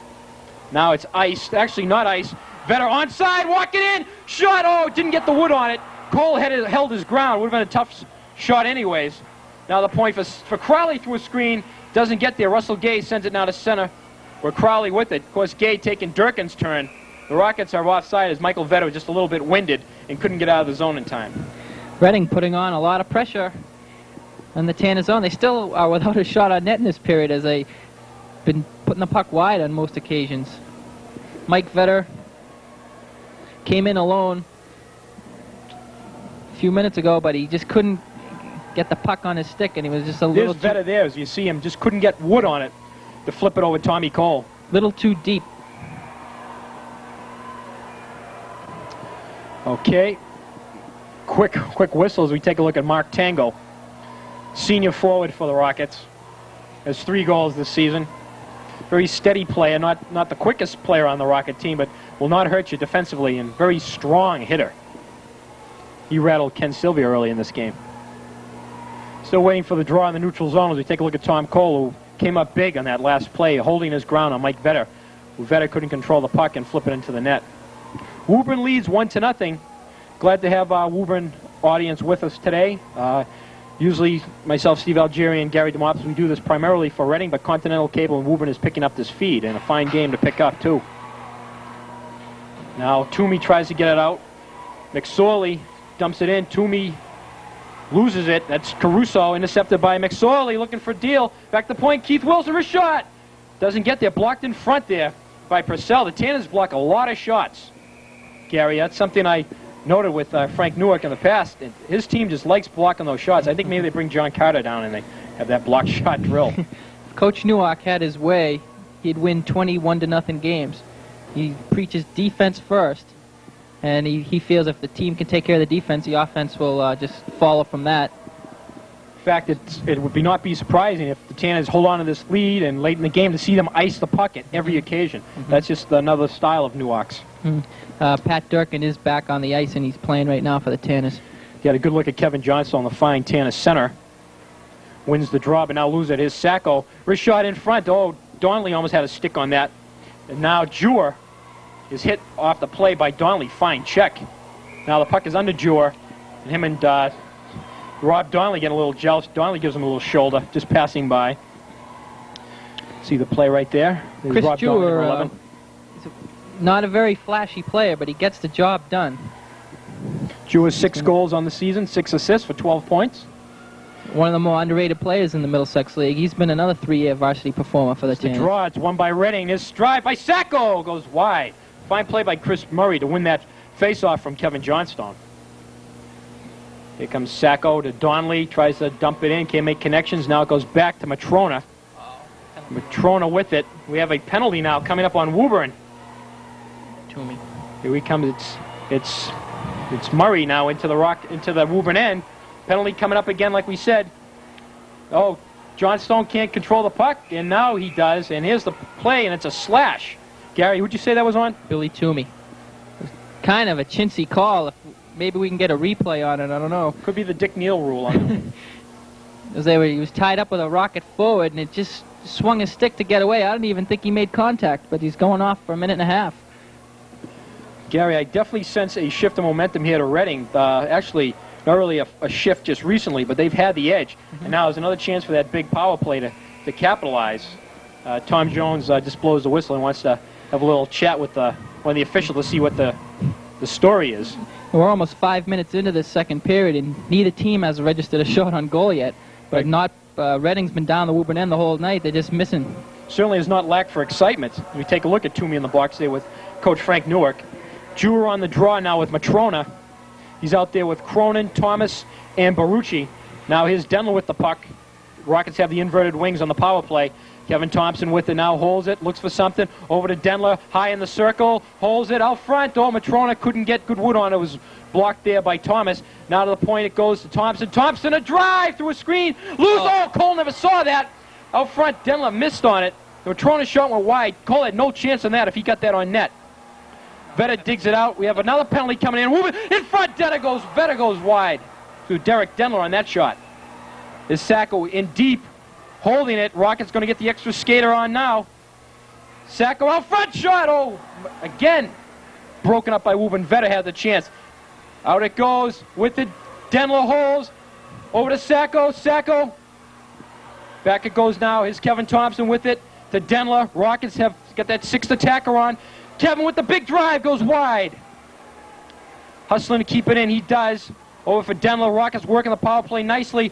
Now it's ice. Actually not ice. Vetter onside, walking in. Shot, oh, didn't get the wood on it. Cole held his ground. Would have been a tough shot anyways. Now the point for Crowley through a screen. Doesn't get there. Russell Gay sends it now to center. Where Crowley with it. Of course, Gay taking Durkin's turn. The Rockets are offside as Michael Vetter was just a little bit winded and couldn't get out of the zone in time. Reading putting on a lot of pressure on the Tanner zone. They still are without a shot on net in this period as they've been putting the puck wide on most occasions. Mike Vetter came in alone a few minutes ago, but he just couldn't get the puck on his stick, and he was just a little There's Vetter there, as you see him, just couldn't get wood on it to flip it over Tommy Cole. Little too deep. Okay. Quick whistle as we take a look at Mark Tango, senior forward for the Rockets. Has 3 goals this season. Very steady player, not the quickest player on the Rocket team, but will not hurt you defensively, and very strong hitter. He rattled Ken Sylvia early in this game. Still waiting for the draw in the neutral zone as we take a look at Tom Cole, who came up big on that last play, holding his ground on Mike Vetter, who Vetter couldn't control the puck and flip it into the net. Woburn leads 1-0. Glad to have our Woburn audience with us today. Usually myself, Steve Algieri, and Gary DeMops, we do this primarily for Reading, but Continental Cable and Woburn is picking up this feed, and a fine game to pick up, too. Now Toomey tries to get it out. McSorley dumps it in. Toomey loses it. That's Caruso, intercepted by McSorley, looking for Deal. Back to point, Keith Wilson, a shot. Doesn't get there, blocked in front there by Purcell. The Tanners block a lot of shots, Gary. That's something I noted with Frank Newark in the past. His team just likes blocking those shots. I think maybe they bring John Carter down and they have that block shot drill. If Coach Newark had his way, he'd win 21-0 games. He preaches defense first, and he feels if the team can take care of the defense, the offense will just follow from that. In fact, it would not be surprising if the Tanners hold on to this lead and late in the game to see them ice the puck at every occasion. That's just another style of Newark's. Pat Durkin is back on the ice, and he's playing right now for the Tanners. He had a good look at Kevin Johnstone, the fine Tanner center. Wins the draw, but now loses it. His Sacco. Wrist shot in front. Oh, Donnelly almost had a stick on that. And now Jewar is hit off the play by Donnelly. Fine check. Now the puck is under Jewar. And him and Rob Donnelly getting a little jealous. Donnelly gives him a little shoulder, just passing by. See the play right there? There's Chris Rob Donnelly, number 11. Jewar, not a very flashy player, but he gets the job done. Jewe's 6 goals on the season, 6 assists for 12 points. One of the more underrated players in the Middlesex League. He's been another 3-year varsity performer for the The Tanners. draw, it's won by Reading. His drive by Sacco goes wide. Fine play by Chris Murray to win that face-off from Kevin Johnstone. Here comes Sacco to Donnelly, tries to dump it in, can't make connections. Now it goes back to Matrona. Matrona with it. We have a penalty now coming up on Woburn. Toomey. Here he comes. It's Murray now into the Woburn end. Penalty coming up again, like we said. Oh, Johnstone can't control the puck, and now he does. And here's the play, and it's a slash. Gary, who'd you say that was on? Billy Toomey. Kind of a chintzy call. If maybe we can get a replay on it. I don't know. Could be the Dick Neal rule on it. He was tied up with a Rocket forward, and it just swung his stick to get away. I don't even think he made contact, but he's going off for a minute and a half. Gary, I definitely sense a shift of momentum here to Reading. Actually, not really a shift just recently, but they've had the edge. And now there's another chance for that big power play to capitalize. Tom Jones just blows the whistle and wants to have a little chat with one of the officials to see what the story is. We're almost 5 minutes into this second period, and neither team has registered a shot on goal yet. But Reading's been down the Woburn end the whole night. They're just missing. Certainly has not lacked for excitement. We take a look at Toomey in the box there with Coach Frank Newark. Jewar on the draw now with Matrona. He's out there with Cronin, Thomas, and Barucci. Now here's Denler with the puck. Rockets have the inverted wings on the power play. Kevin Thompson with it now, holds it, looks for something. Over to Denler, high in the circle, holds it out front. Oh, Matrona couldn't get good wood on it. It was blocked there by Thomas. Now to the point it goes to Thompson. Thompson, a drive through a screen. Cole never saw that. Out front, Denler missed on it. Matrona's shot went wide. Cole had no chance on that if he got that on net. Vetter digs it out. We have another penalty coming in. Woburn in front. Vetter goes wide to Derek Denler on that shot. Is Sacco in deep, holding it. Rocket's going to get the extra skater on now. Sacco out front shot. Oh, again, broken up by Woburn. Vetter had the chance. Out it goes with it. Denler holds. Over to Sacco. Sacco. Back it goes now. Here's Kevin Thompson with it to Denler. Rockets have got that sixth attacker on. Kevin with the big drive goes wide. Hustling to keep it in. He does. Over for Denler. Rockets working the power play nicely.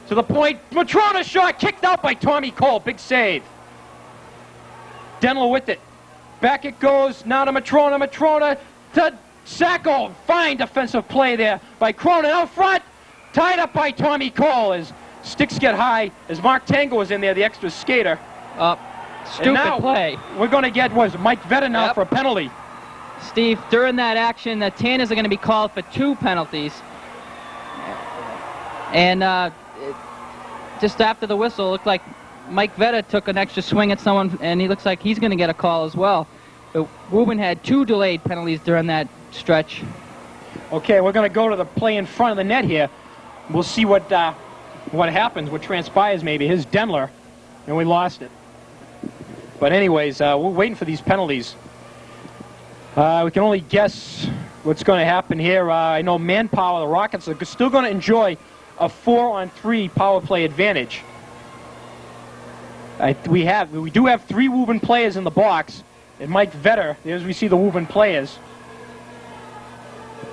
To the point, Matrona shot kicked out by Tommy Cole. Big save. Denler with it. Back it goes. Now to Matrona. Matrona to Sacco. Fine defensive play there by Cronin. Out front. Tied up by Tommy Cole as sticks get high. As Mark Tango was in there, the extra skater. Stupid play. We're going to get, Mike Vetter now for a penalty. Steve, during that action, the Tanners are going to be called for 2 penalties. And just after the whistle, it looked like Mike Vetter took an extra swing at someone, and he looks like he's going to get a call as well. But Woburn had 2 delayed penalties during that stretch. Okay, we're going to go to the play in front of the net here. We'll see what happens, what transpires maybe. Here's Denler, and we lost it. But anyways, we're waiting for these penalties. We can only guess what's going to happen here. I know manpower, the Rockets are still going to enjoy a 4-on-3 power play advantage. We do have 3 Woburn players in the box, and Mike Vetter. There's we see the Woburn players.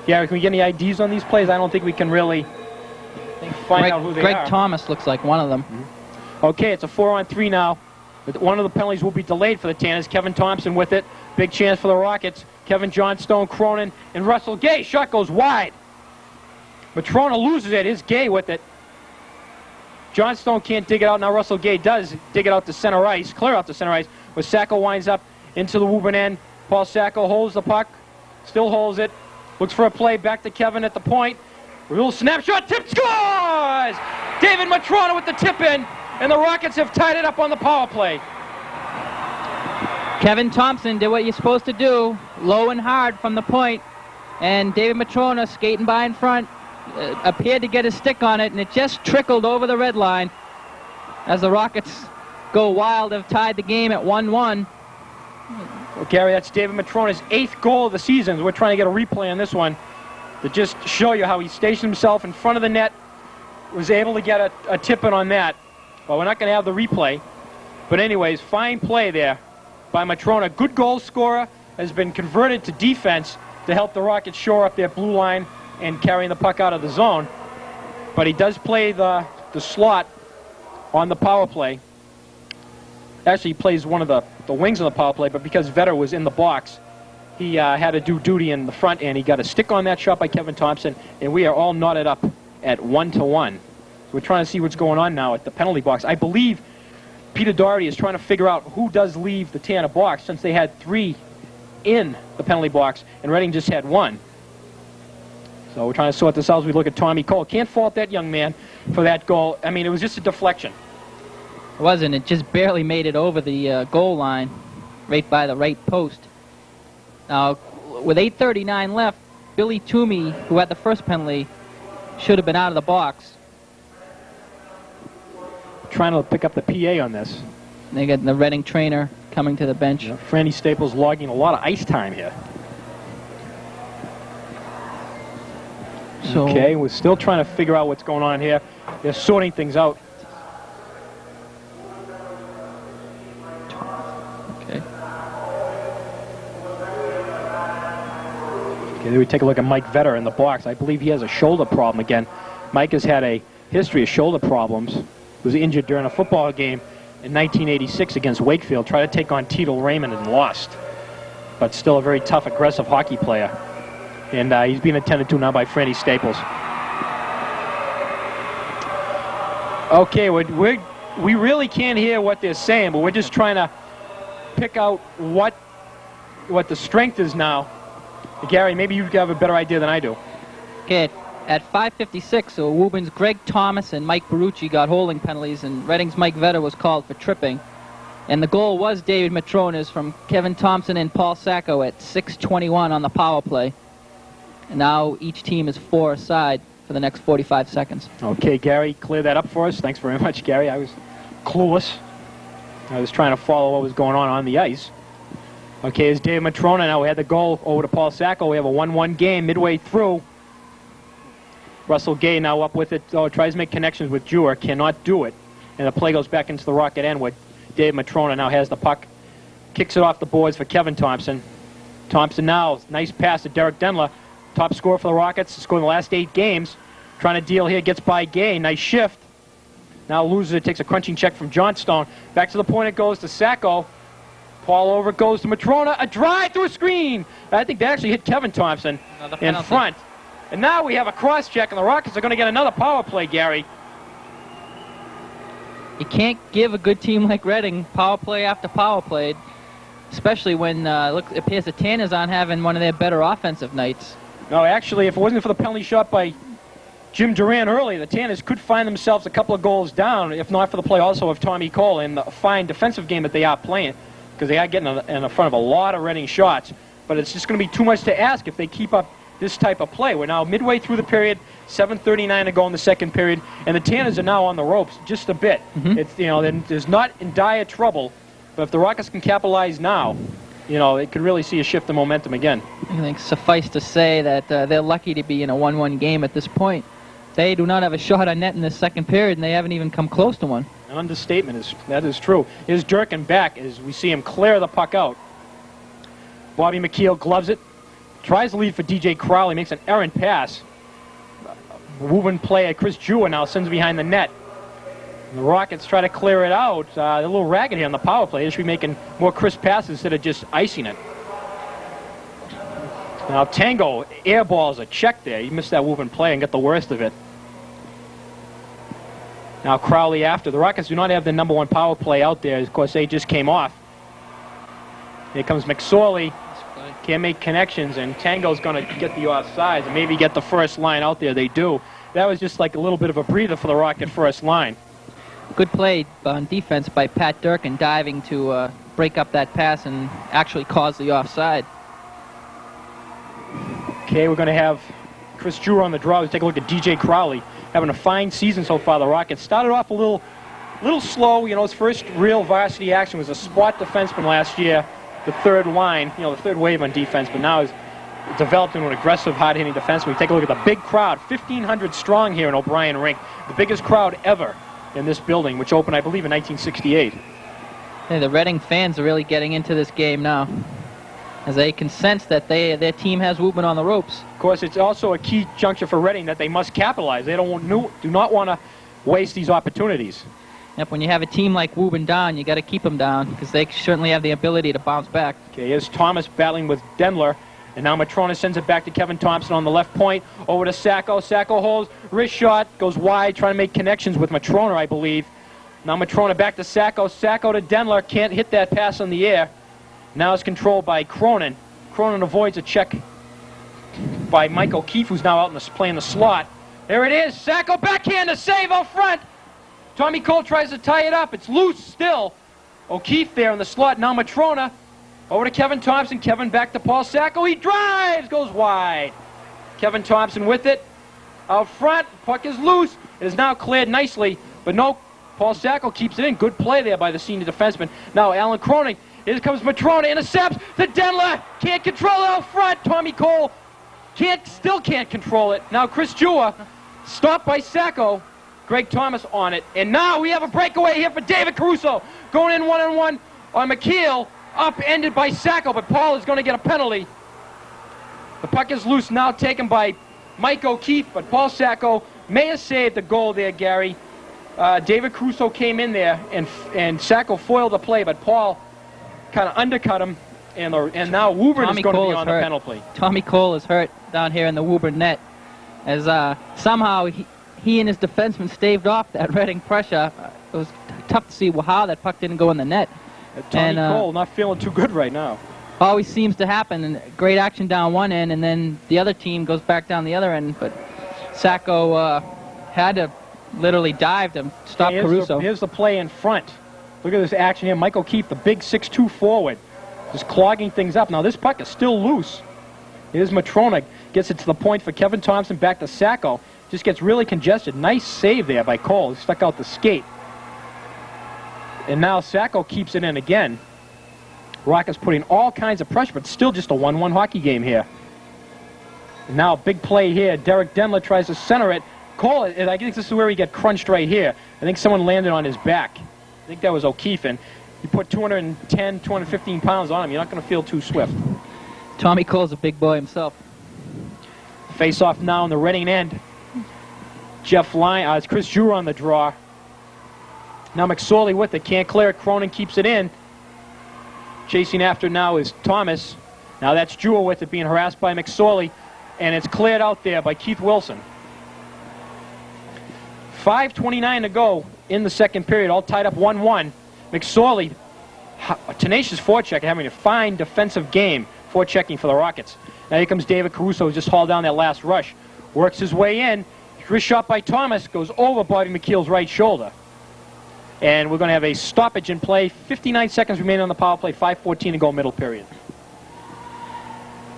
Yeah, can we get any IDs on these players? I don't think we can really find out who they are. Greg Thomas looks like one of them. Okay, it's a 4-on-3 now. One of the penalties will be delayed for the Tanners. Kevin Thompson with it. Big chance for the Rockets. Kevin Johnstone, Cronin, and Russell Gay. Shot goes wide. Matrona loses it. Is Gay with it. Johnstone can't dig it out. Now Russell Gay does dig it out to center ice. Clear out to center ice. Where Sacco winds up into the Woburn end. Paul Sacco holds the puck. Still holds it. Looks for a play. Back to Kevin at the point. A little snapshot. Tip scores! David Matrona with the tip in. And the Rockets have tied it up on the power play. Kevin Thompson did what you're supposed to do. Low and hard from the point. And David Matrona skating by in front. Appeared to get his stick on it, and it just trickled over the red line as the Rockets go wild, have tied the game at 1-1. Well, Gary, that's David Matrona's 8th goal of the season. We're trying to get a replay on this one to just show you how he stationed himself in front of the net, was able to get a tip in on that. Well, we're not going to have the replay. But anyways, fine play there by Matrona. Good goal scorer, has been converted to defense to help the Rockets shore up their blue line and carrying the puck out of the zone. But he does play the slot on the power play. Actually, he plays one of the wings on the power play, but because Vetter was in the box, he had to do duty in the front end. He got a stick on that shot by Kevin Thompson, and we are all knotted up at 1-1. So we're trying to see what's going on now at the penalty box. I believe Peter Doherty is trying to figure out who does leave the Tanner box, since they had 3 in the penalty box, and Reading just had 1. So we're trying to sort this out as we look at Tommy Cole. Can't fault that young man for that goal. I mean, it was just a deflection. It wasn't. It just barely made it over the goal line, right by the right post. Now, with 8:39 left, Billy Toomey, who had the first penalty, should have been out of the box. Trying to pick up the PA on this. They got the Reading trainer coming to the bench. Yeah, Franny Staples logging a lot of ice time here. So, okay, we're still trying to figure out what's going on here. They're sorting things out. Okay. Okay, then we take a look at Mike Vetter in the box. I believe he has a shoulder problem again. Mike has had a history of shoulder problems. He was injured during a football game in 1986 against Wakefield. Tried to take on Tito Raymond and lost. But still a very tough, aggressive hockey player. And he's being attended to now by Franny Staples. Okay, we really can't hear what they're saying, but we're just trying to pick out what the strength is now. Gary, maybe you have a better idea than I do. Okay, at 5:56, so Woburn's Greg Thomas and Mike Barucci got holding penalties, and Reading's Mike Vetter was called for tripping. And the goal was David Matrona's from Kevin Thompson and Paul Sacco at 6:21 on the power play. And now each team is 4 aside for the next 45 seconds. Okay, Gary, clear that up for us. Thanks very much, Gary. I was clueless. I was trying to follow what was going on the ice. Okay, it's David Matrona now. We had the goal over to Paul Sacco. We have a 1-1 game midway through. Russell Gay now up with it. Oh, tries to make connections with Jewer. Cannot do it. And the play goes back into the Rocket end where David Matrona now has the puck. Kicks it off the boards for Kevin Thompson. Thompson now, nice pass to Derek Denler. Top scorer for the Rockets. Scored in the last 8 games. Trying to deal here. Gets by Gay. Nice shift. Now loses it. Takes a crunching check from Johnstone. Back to the point it goes to Sacco. Paul over goes to Matrona. A drive through a screen. I think they actually hit Kevin Thompson in front. And now we have a cross check, and the Rockets are going to get another power play, Gary. You can't give a good team like Reading power play after power play, especially when it appears the Tanners aren't having one of their better offensive nights. No, actually, if it wasn't for the penalty shot by Jim Duran earlier, the Tanners could find themselves a couple of goals down, if not for the play also of Tommy Cole in the fine defensive game that they are playing, because they are getting in front of a lot of Reading shots. But it's just going to be too much to ask if they keep up this type of play. We're now midway through the period, 7:39 to go in the second period, and the Tanners are now on the ropes just a bit. It's, you know, there's not in dire trouble, but if the Rockets can capitalize now, you know, it could really see a shift in momentum again. I think suffice to say that they're lucky to be in a 1-1 game at this point. They do not have a shot on net in this second period, and they haven't even come close to one. An understatement, that is true. Here's Durkin back as we see him clear the puck out. Bobby McKeel gloves it. Tries to lead for DJ Crowley, makes an errant pass. Woburn player Chris Jewer now sends behind the net. And the Rockets try to clear it out. They're a little ragged here on the power play. They should be making more crisp passes instead of just icing it. Now Tango airballs a check there. He missed that Woburn play and got the worst of it. Now Crowley after. The Rockets do not have the number 1 power play out there. Of course, they just came off. Here comes McSorley. Can't make connections, and Tango's going to get the offsides and maybe get the first line out there. They do. That was just like a little bit of a breather for the Rocket first line. Good play on defense by Pat Durkin diving to break up that pass and actually cause the offside. Okay, we're going to have Chris Jewer on the draw. Let's take a look at DJ Crowley. Having a fine season so far. The Rockets started off a little slow. You know, his first real varsity action was a spot defenseman last year. The third line, you know, the third wave on defense, but now is developed into an aggressive, hard-hitting defenseman. We take a look at the big crowd, 1,500 strong here in O'Brien Rink, the biggest crowd ever in this building, which opened, I believe, in 1968. Hey, the Reading fans are really getting into this game now, as they can sense that their team has Woburn on the ropes. Of course, it's also a key juncture for Reading that they must capitalize. They do not want to waste these opportunities. Yep, when you have a team like Woburn down, you got to keep them down because they certainly have the ability to bounce back. Okay, here's Thomas battling with Dendler, and now Matrona sends it back to Kevin Thompson on the left point, over to Sacco. Sacco holds, wrist shot, goes wide, trying to make connections with Matrona, I believe. Now Matrona back to Sacco. Sacco to Dendler, can't hit that pass on the air. Now it's controlled by Cronin. Cronin avoids a check by Mike O'Keefe, who's now out playing the slot. There it is, Sacco backhand to save out front. Tommy Cole tries to tie it up. It's loose still. O'Keefe there in the slot. Now Matrona. Over to Kevin Thompson. Kevin back to Paul Sacco. He drives. Goes wide. Kevin Thompson with it. Out front. Puck is loose. It is now cleared nicely. But no, Paul Sacco keeps it in. Good play there by the senior defenseman. Now Alan Cronin. Here comes Matrona. Intercepts. The Dendler. Can't control it out front. Tommy Cole still can't control it. Now Chris Jewer. Stopped by Sacco. Greg Thomas on it. And now we have a breakaway here for David Caruso. Going in one-on-one on McKeel. Upended by Sacco, but Paul is going to get a penalty. The puck is loose now, taken by Mike O'Keefe, but Paul Sacco may have saved the goal there, Gary. David Caruso came in there, and Sacco foiled the play, but Paul kind of undercut him, and now Woburn is going to be on the penalty. Tommy Cole is hurt down here in the Woburn net, as somehow he and his defenseman staved off that Reading pressure. It was tough to see how that puck didn't go in the net. Tommy Cole not feeling too good right now. Always seems to happen, and great action down one end, and then the other team goes back down the other end. But Sacco had to literally dive to stop Caruso. Here's the play in front. Look at this action here. Michael Keefe, the big 6'2 forward, just clogging things up. Now this puck is still loose. Here's Matrona, gets it to the point for Kevin Thompson, back to Sacco. Just gets really congested. Nice save there by Cole. He stuck out the skate. And now Sacco keeps it in again. Rockets putting all kinds of pressure, but still just a 1-1 hockey game here. And now a big play here. Derek Denler tries to center it. Cole, I think this is where he got crunched right here. I think someone landed on his back. I think that was O'Keefe, and you put 210, 215 pounds on him, you're not going to feel too swift. Tommy Cole's a big boy himself. Face off now on the Reading end. Jeff Lyon, it's Chris Jura on the draw. Now McSorley with it, can't clear it. Cronin keeps it in. Chasing after now is Thomas. Now that's Jewell with it, being harassed by McSorley, and it's cleared out there by Keith Wilson. 5:29 to go in the second period, all tied up 1-1. McSorley, a tenacious forecheck, having a fine defensive game, forechecking for the Rockets. Now here comes David Caruso, who just hauled down that last rush. Works his way in. Wrist shot by Thomas, goes over Bobby McKeel's right shoulder. And we're going to have a stoppage in play. 59 seconds remaining on the power play, 5:14 to go middle period.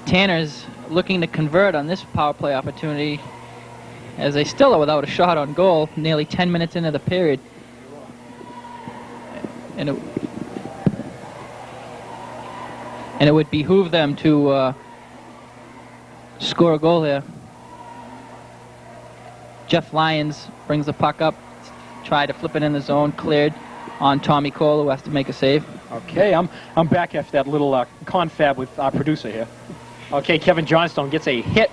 Tanner's looking to convert on this power play opportunity, as they still are without a shot on goal, nearly 10 minutes into the period. And it would behoove them to score a goal here. Jeff Lyons brings the puck up, tried to flip it in the zone, cleared on Tommy Cole, who has to make a save. Okay, I'm back after that little confab with our producer here. Okay, Kevin Johnstone gets a hit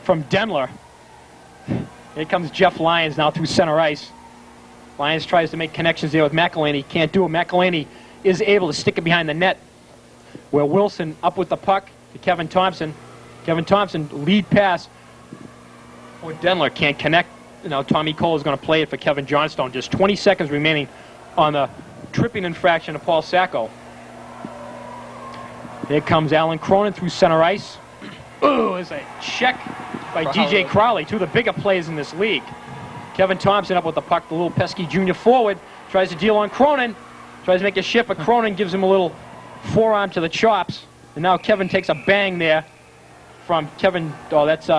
from Denler. Here comes Jeff Lyons now through center ice. Lyons tries to make connections there with McElhaney. Can't do it. McElhaney is able to stick it behind the net, where Wilson up with the puck to Kevin Thompson. Kevin Thompson, lead pass. Or Denler can't connect. You know, Tommy Cole is going to play it for Kevin Johnstone. Just 20 seconds remaining on the tripping infraction of Paul Sacco. Here comes Alan Cronin through center ice. Ooh, it's a check by DJ Crowley, two of the bigger players in this league. Kevin Thompson up with the puck, the little pesky junior forward, tries to deal on Cronin, tries to make a shift, but Cronin gives him a little forearm to the chops. And now Kevin takes a bang there from Kevin, that's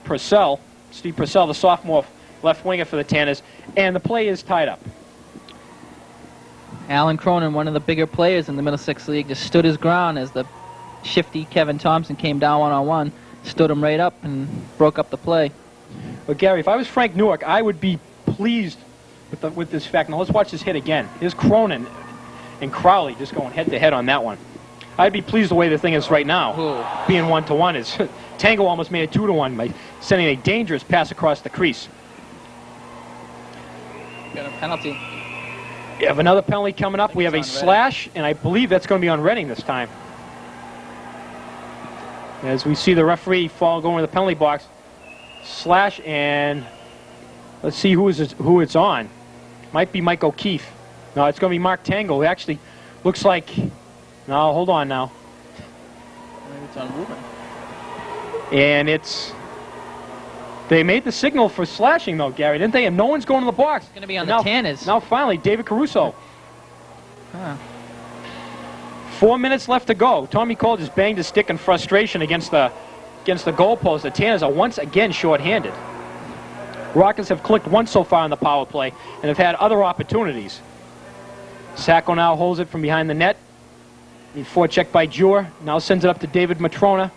Purcell, Steve Purcell, the sophomore left winger for the Tanners, and the play is tied up. Alan Cronin, one of the bigger players in the Middlesex League, just stood his ground as the shifty Kevin Thompson came down one-on-one, stood him right up and broke up the play. Well, Gary, if I was Frank Newark, I would be pleased with this fact. Now let's watch this hit again. Here's Cronin and Crowley just going head-to-head on that one. I'd be pleased the way the thing is right now. Ooh. Being 1-1 is Tango almost made it 2-1 by sending a dangerous pass across the crease. Got a penalty. We have another penalty coming up. We have a slash, and I believe that's going to be on Reading this time. As we see the referee go into the penalty box. Slash, and let's see who it's on. Might be Mike O'Keefe. No, it's going to be Mark Tango. It actually looks like... No, hold on now. Maybe it's on Woburn. And it's... They made the signal for slashing, though, Gary, didn't they? And no one's going to the box. It's going to be on the Tanners. Now, finally, David Caruso. Huh. 4 minutes left to go. Tommy Cole just banged his stick in frustration against the goalpost. The Tanners are once again shorthanded. Rockets have clicked once so far in the power play and have had other opportunities. Sacco now holds it from behind the net. The forecheck by Jure. Now sends it up to David Matrona.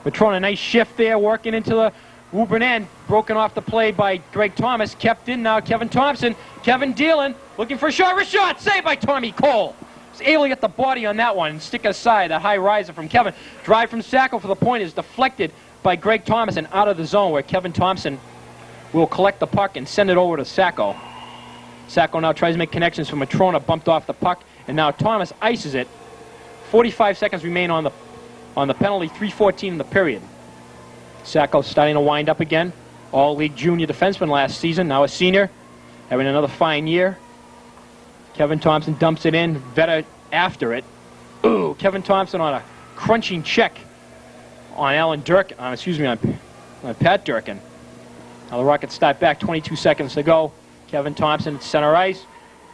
Matrona, nice shift there, working into the Woburn end. Broken off the play by Greg Thomas. Kept in now, Kevin Thompson. Kevin dealing, looking for a shot. Rashad, saved by Tommy Cole. He's able to get the body on that one and stick aside. That high riser from Kevin. Drive from Sacco for the point is deflected by Greg Thomas and out of the zone, where Kevin Thompson will collect the puck and send it over to Sacco. Sacco now tries to make connections for Matrona, bumped off the puck, and now Thomas ices it. 45 seconds remain on the penalty, 3:14 in the period. Sacco starting to wind up again. All-League junior defenseman last season, now a senior, having another fine year. Kevin Thompson dumps it in. Vetter after it. Ooh, Kevin Thompson on a crunching check on Alan Durkin. On Pat Durkin. Now the Rockets start back, 22 seconds to go. Kevin Thompson at center ice.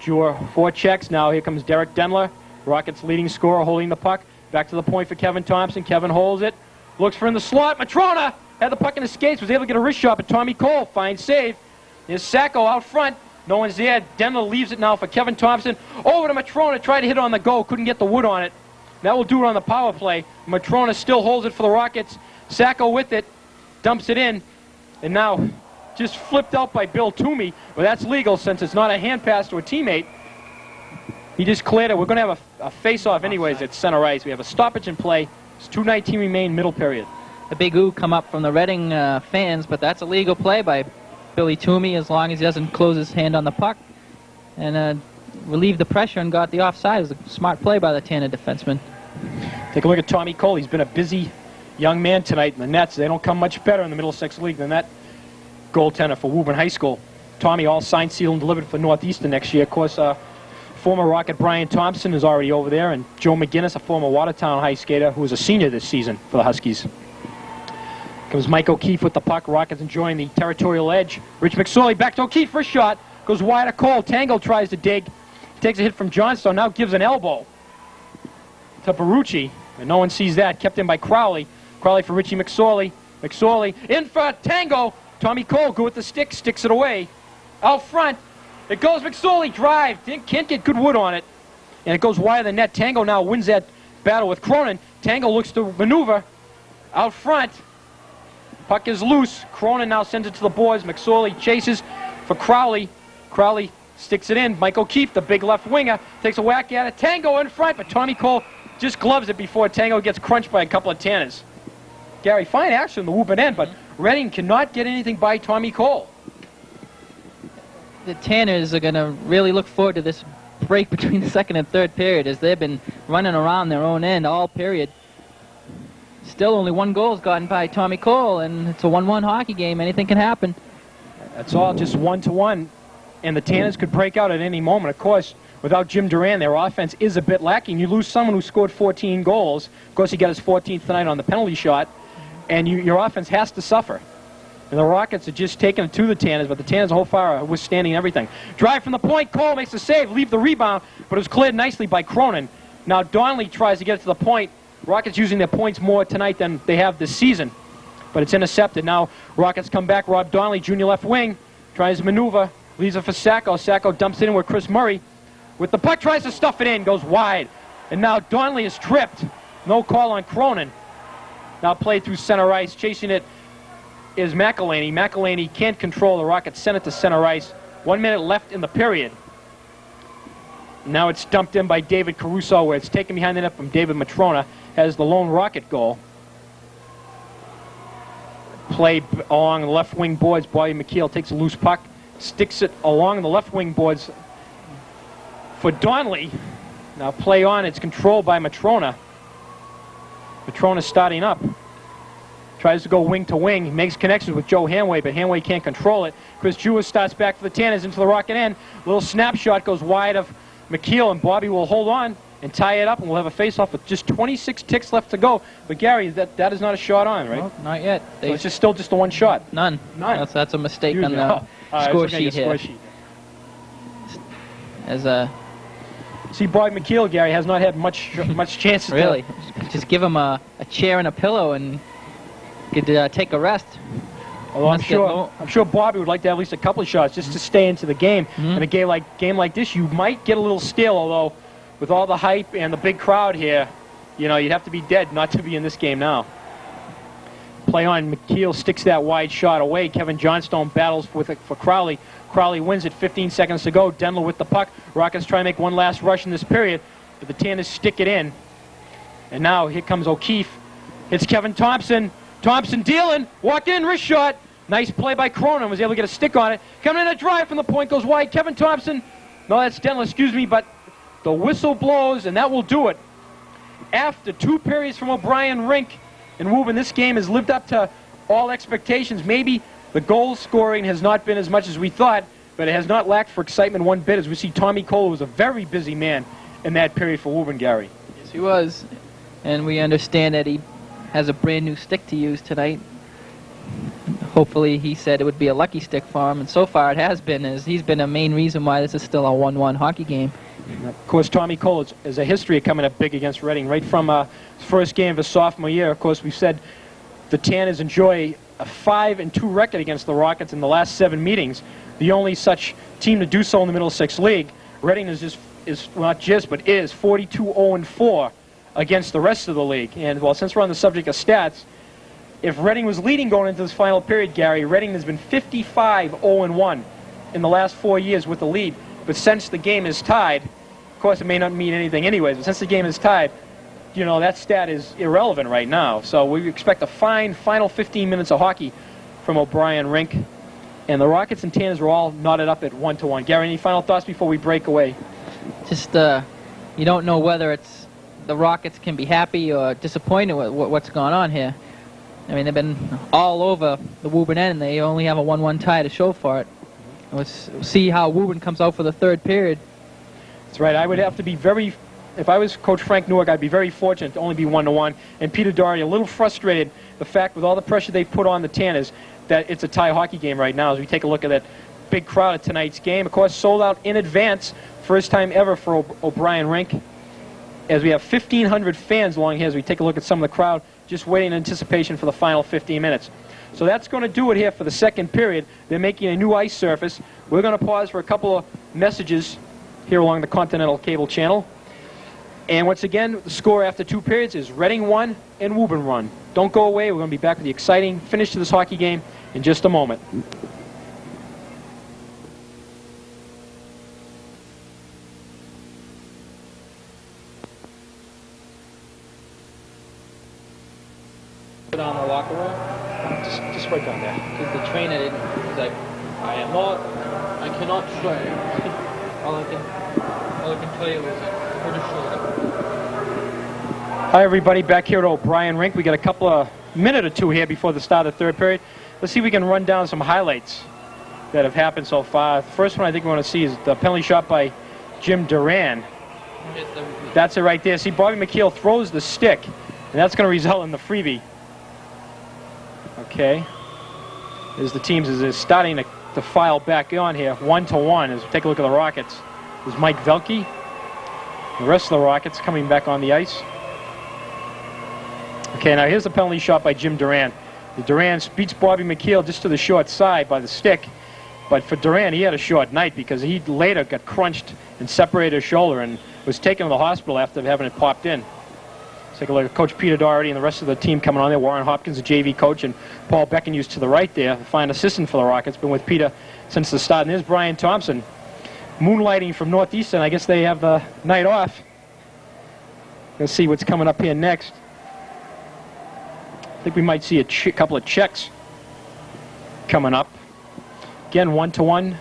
Jure 4 checks. Now here comes Derek Denler, Rockets leading scorer, holding the puck. Back to the point for Kevin Thompson. Kevin holds it. Looks for in the slot. Matrona had the puck in his skates. Was able to get a wrist shot, but Tommy Cole, fine save. There's Sacco out front. No one's there. Denler leaves it now for Kevin Thompson. Over to Matrona. Tried to hit it on the go. Couldn't get the wood on it. That will do it on the power play. Matrona still holds it for the Rockets. Sacco with it. Dumps it in. And now just flipped out by Bill Toomey. Well, that's legal since it's not a hand pass to a teammate. He just cleared it. We're going to have a face-off anyways at center ice. We have a stoppage in play. It's 2:19 remain, middle period. A big ooh come up from the Reading fans, but that's a legal play by Billy Toomey as long as he doesn't close his hand on the puck and relieved the pressure and got the offside. It was a smart play by the Tanner defenseman. Take a look at Tommy Cole. He's been a busy young man tonight in the Nets. They don't come much better in the Middlesex League than that goaltender for Woburn High School. Tommy all signed, sealed, and delivered for Northeastern next year. Of course, former Rocket Brian Thompson is already over there, and Joe McGinnis, a former Watertown high skater who was a senior this season for the Huskies. Comes Mike O'Keefe with the puck. Rockets enjoying the territorial edge. Rich McSorley back to O'Keefe for a shot. Goes wide of Cole. Tango tries to dig. Takes a hit from Johnstone. Now gives an elbow to Barucci. And no one sees that. Kept in by Crowley. Crowley for Richie McSorley. McSorley in for Tango. Tommy Cole go with the stick. Sticks it away. Out front. It goes McSorley. Drive. Can't get good wood on it. And it goes wide of the net. Tango now wins that battle with Cronin. Tango looks to maneuver. Out front. Puck is loose. Cronin now sends it to the boards. McSorley chases for Crowley. Crowley sticks it in. Mike O'Keefe, the big left winger, takes a whack at it. Tango in front, but Tommy Cole just gloves it before Tango gets crunched by a couple of Tanners. Gary, fine action in the Woburn end, but Reading cannot get anything by Tommy Cole. The Tanners are going to really look forward to this break between the second and third period as they've been running around their own end all period. Still only 1 goal is gotten by Tommy Cole, and it's a 1-1 hockey game. Anything can happen. That's all just 1-1, and the Tanners could break out at any moment. Of course, without Jim Duran, their offense is a bit lacking. You lose someone who scored 14 goals. Of course, he got his 14th tonight on the penalty shot, and your offense has to suffer. And the Rockets are just taking it to the Tanners, but the Tanners the whole far are withstanding everything. Drive from the point. Cole makes the save, leave the rebound, but it was cleared nicely by Cronin. Now Donnelly tries to get it to the point. Rockets using their points more tonight than they have this season, but it's intercepted. Now Rockets come back. Rob Donnelly, junior left wing, tries to maneuver, leaves it for Sacco. Sacco dumps it in with Chris Murray. With the puck, tries to stuff it in, goes wide. And now Donnelly is tripped. No call on Cronin. Now played through center ice. Chasing it is McElhaney. McElhaney can't control the Rockets. Send it to center ice. 1 minute left in the period. Now it's dumped in by David Caruso, where it's taken behind the net from David Matrona. Has the lone Rocket goal. Play along the left wing boards. Bobby McKeel takes a loose puck, sticks it along the left wing boards for Donnelly. Now play on. It's controlled by Matrona. Matrona starting up. Tries to go wing to wing. He makes connections with Joe Hanway, but Hanway can't control it. Chris Jewis starts back for the Tanners into the Rocket end. Little snapshot goes wide of McKeel, and Bobby will hold on and tie it up, and we'll have a face-off with just 26 ticks left to go. But Gary, that is not a shot on, right? No, not yet. So it's just still just the one shot. None. That's a mistake on the score sheet here. As see, Bobby McKeel, Gary, has not had much chances. Really, just give him a chair and a pillow and could take a rest. Although I'm sure Bobby would like to have at least a couple of shots just to stay into the game. In a game like this, you might get a little stale, although with all the hype and the big crowd here, you know, you'd have to be dead not to be in this game now. Play on. McKeel sticks that wide shot away. Kevin Johnstone battles with it for Crowley. Crowley wins it. 15 seconds to go. Denler with the puck. Rockets try to make one last rush in this period, but the Tanners stick it in. And now here comes O'Keefe. It's Kevin Thompson. Thompson dealing. Walked in, wrist shot. Nice play by Cronin. Was able to get a stick on it. Coming in a drive from the point. Goes wide. Kevin Thompson. No, that's Denler. Excuse me, but the whistle blows, and that will do it. After 2 periods from O'Brien Rink in Woburn, this game has lived up to all expectations. Maybe The goal scoring has not been as much as we thought, but it has not lacked for excitement one bit, as we see Tommy Cole was a very busy man in that period for Woburn, Gary. Yes, he was. And we understand that he has a brand new stick to use tonight. Hopefully, he said it would be a lucky stick for him, and so far it has been, as he's been a main reason why this is still a 1-1 hockey game. Of course, Tommy Cole has a history of coming up big against Reading. Right from his first game of his sophomore year, of course, we've said the Tanners enjoy a 5-2 record against the Rockets in the last 7 meetings. The only such team to do so in the Middlesex League. Reading is 42-0-4 against the rest of the league. And, well, since we're on the subject of stats, if Reading was leading going into this final period, Gary, Reading has been 55-0-1 in the last 4 years with the lead. But since the game is tied, of course it may not mean anything anyways, but since the game is tied, you know, that stat is irrelevant right now. So we expect a fine final 15 minutes of hockey from O'Brien Rink. And the Rockets and Tanners were all knotted up at 1-1. Gary, any final thoughts before we break away? Just, you don't know whether it's the Rockets can be happy or disappointed with what's going on here. I mean, they've been all over the Woburn end, and they only have a 1-1 tie to show for it. We'll see how Woburn comes out for the third period. That's right. I would have to be very, if I was Coach Frank Newark, I'd be very fortunate to only be 1-1. And Peter Doherty, a little frustrated, the fact with all the pressure they put on the Tanners, that it's a tie hockey game right now as we take a look at that big crowd at tonight's game. Of course, sold out in advance, first time ever for O'Brien Rink. As we have 1,500 fans along here as we take a look at some of the crowd, just waiting in anticipation for the final 15 minutes. So that's going to do it here for the second period. They're making a new ice surface. We're going to pause for a couple of messages here along the Continental Cable Channel. And once again, the score after 2 periods is Reading 1 and Woburn 1. Don't go away. We're going to be back with the exciting finish to this hockey game in just a moment. Down the locker room. Just right down there. Because the trainer didn't. He's like, I cannot say. all I can tell you is I'm pretty sure. Hi everybody, back here at O'Brien Rink. We got a couple of minute or two here before the start of the third period. Let's see if we can run down some highlights that have happened so far. The first one I think we want to see is the penalty shot by Jim Duran. That's it right there. See, Bobby McKeel throws the stick, and that's going to result in the freebie. Okay, as the teams is starting to file back on here, 1-1. As we take a look at the Rockets, there's Mike Velke. The rest of the Rockets coming back on the ice. Okay, now here's the penalty shot by Jim Duran. Duran beats Bobby McKeel just to the short side by the stick, but for Duran, he had a short night because he later got crunched and separated his shoulder and was taken to the hospital after having it popped in. Let's take a look at Coach Peter Doherty and the rest of the team coming on there. Warren Hopkins, the JV coach, and Paul Beckenhuis to the right there, the fine assistant for the Rockets. Been with Peter since the start. And there's Brian Thompson, moonlighting from Northeastern. I guess they have the night off. Let's see what's coming up here next. I think we might see a couple of checks coming up. Again, 1-1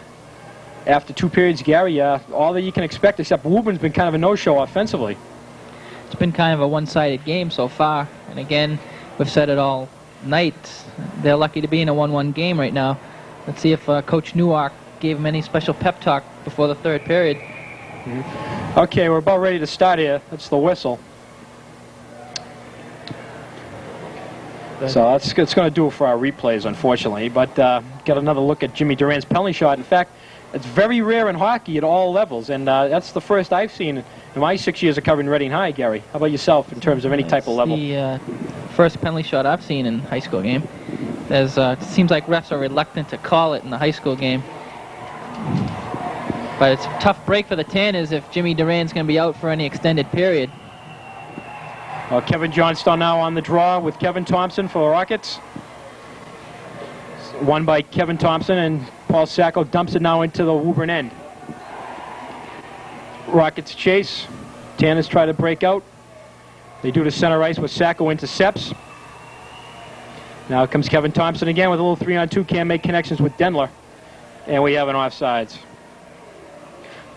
after 2 periods. Gary, all that you can expect, except Woburn's been kind of a no-show offensively. It's been kind of a one-sided game so far, and again, we've said it all night. They're lucky to be in a 1-1 game right now. Let's see if Coach Newark gave him any special pep talk before the third period. Okay, we're about ready to start here. That's the whistle. So that's going to do it for our replays, unfortunately. But get another look at Jimmy Duran's penalty shot. In fact, it's very rare in hockey at all levels, and that's the first I've seen in my 6 years of covering Reading High, Gary. How about yourself in terms of any type of level? The first penalty shot I've seen in a high school game. There's, it seems like refs are reluctant to call it in the high school game. But it's a tough break for the Tanners if Jimmy Duran's going to be out for any extended period. Kevin Johnstone now on the draw with Kevin Thompson for the Rockets. Won by Kevin Thompson, and Paul Sacco dumps it now into the Woburn end. Rockets chase. Tanners try to break out. They do to center ice with Sacco intercepts. Now comes Kevin Thompson again with a little 3-on-2. Can't make connections with Denler. And we have an offsides.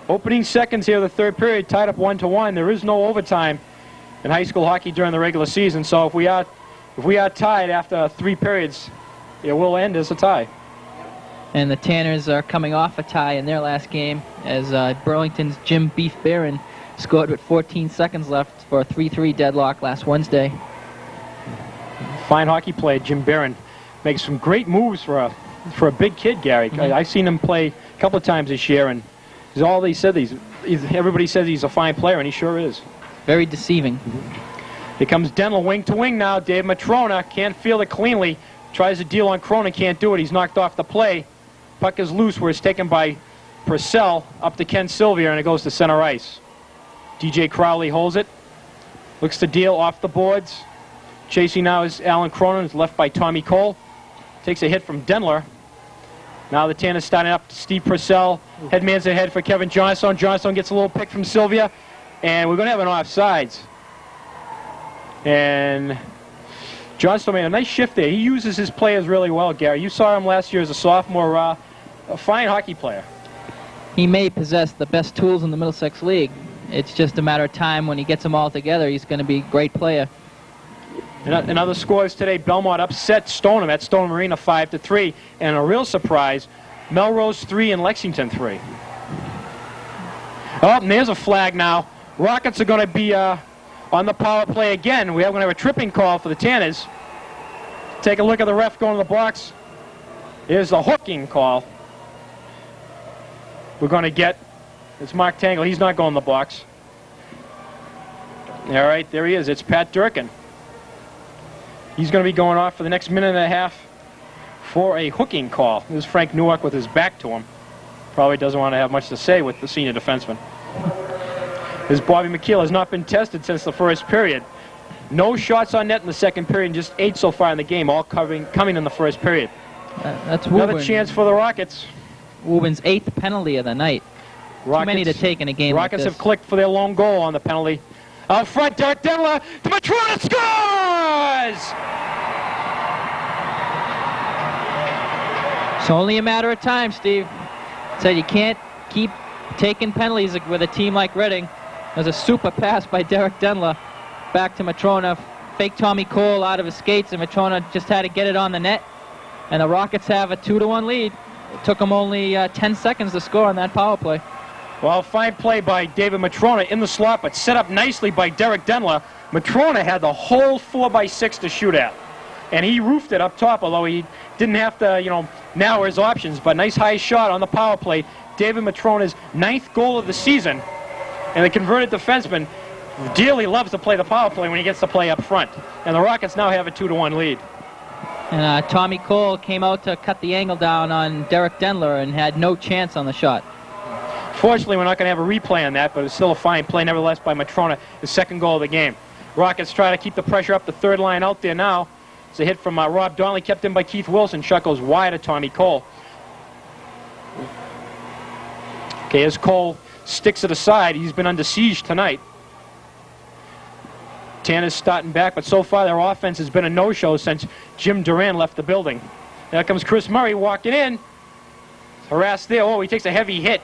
Opening seconds here of the third period, tied up 1-1. There is no overtime in high school hockey during the regular season. So if we are tied after 3 periods, it will end as a tie. And the Tanners are coming off a tie in their last game as Burlington's Jim Beef Barron scored with 14 seconds left for a 3-3 deadlock last Wednesday. Fine hockey player, Jim Barron. Makes some great moves for a big kid, Gary. I've seen him play a couple of times this year, and everybody says he's a fine player, and he sure is. Very deceiving. Here comes Denler, wing to wing now. Dave Matrona can't field it cleanly. Tries to deal on Cronin, can't do it. He's knocked off the play. Puck is loose where it's taken by Purcell up to Ken Sylvia, and it goes to center ice. DJ Crowley holds it. Looks to deal off the boards. Chasing now is Alan Cronin. It's left by Tommy Cole. Takes a hit from Denler. Now the Tanners starting up to Steve Purcell. Headman's ahead for Kevin Johnstone. Johnstone gets a little pick from Sylvia. And we're going to have an offsides. And Johnstone made a nice shift there. He uses his players really well, Gary. You saw him last year as a sophomore, a fine hockey player. He may possess the best tools in the Middlesex League. It's just a matter of time when he gets them all together. He's going to be a great player. And other scores today, Belmont upset Stoneham at Stoneham Arena 5-3. And a real surprise, Melrose 3 and Lexington 3. Oh, and there's a flag now. Rockets are going to be on the power play again. We're going to have a tripping call for the Tanners. Take a look at the ref going to the box. Here's the hooking call. We're going to get, it's Mark Tangle. He's not going to the box. All right, there he is. It's Pat Durkin. He's going to be going off for the next minute and a half for a hooking call. This is Frank Newark with his back to him. Probably doesn't want to have much to say with the senior defenseman. This Bobby McKeel has not been tested since the first period. No shots on net in the second period, and just 8 so far in the game, all coming in the first period. That's Another Woburn. chance for the Rockets. Woburn's 8th penalty of the night. Too many to take in a game Rockets like this. have clicked for their lone goal on the penalty. Out front, Derek Denler, the Matrona scores! It's only a matter of time, Steve. So you can't keep taking penalties with a team like Reading. There's a super pass by Derek Denler back to Matrona. Fake Tommy Cole out of his skates, and Matrona just had to get it on the net. And the Rockets have a 2-1 lead. It took them only 10 seconds to score on that power play. Well, fine play by David Matrona in the slot, but set up nicely by Derek Denler. Matrona had the whole 4x6 to shoot at. And he roofed it up top, although he didn't have to, narrow his options. But nice high shot on the power play. David Matrona's 9th goal of the season. And the converted defenseman dearly loves to play the power play when he gets to play up front. And the Rockets now have a 2-1 lead. And Tommy Cole came out to cut the angle down on Derek Denler and had no chance on the shot. Fortunately, we're not going to have a replay on that, but it's still a fine play, nevertheless, by Matrona, his 2nd goal of the game. Rockets try to keep the pressure up the third line out there now. It's a hit from Rob Donnelly, kept in by Keith Wilson. Shot goes wide of Tommy Cole. Okay, as Cole sticks it aside, he's been under siege tonight. Tanner's starting back, but so far their offense has been a no-show since Jim Duran left the building. There comes Chris Murray walking in. Harassed there. Oh, he takes a heavy hit.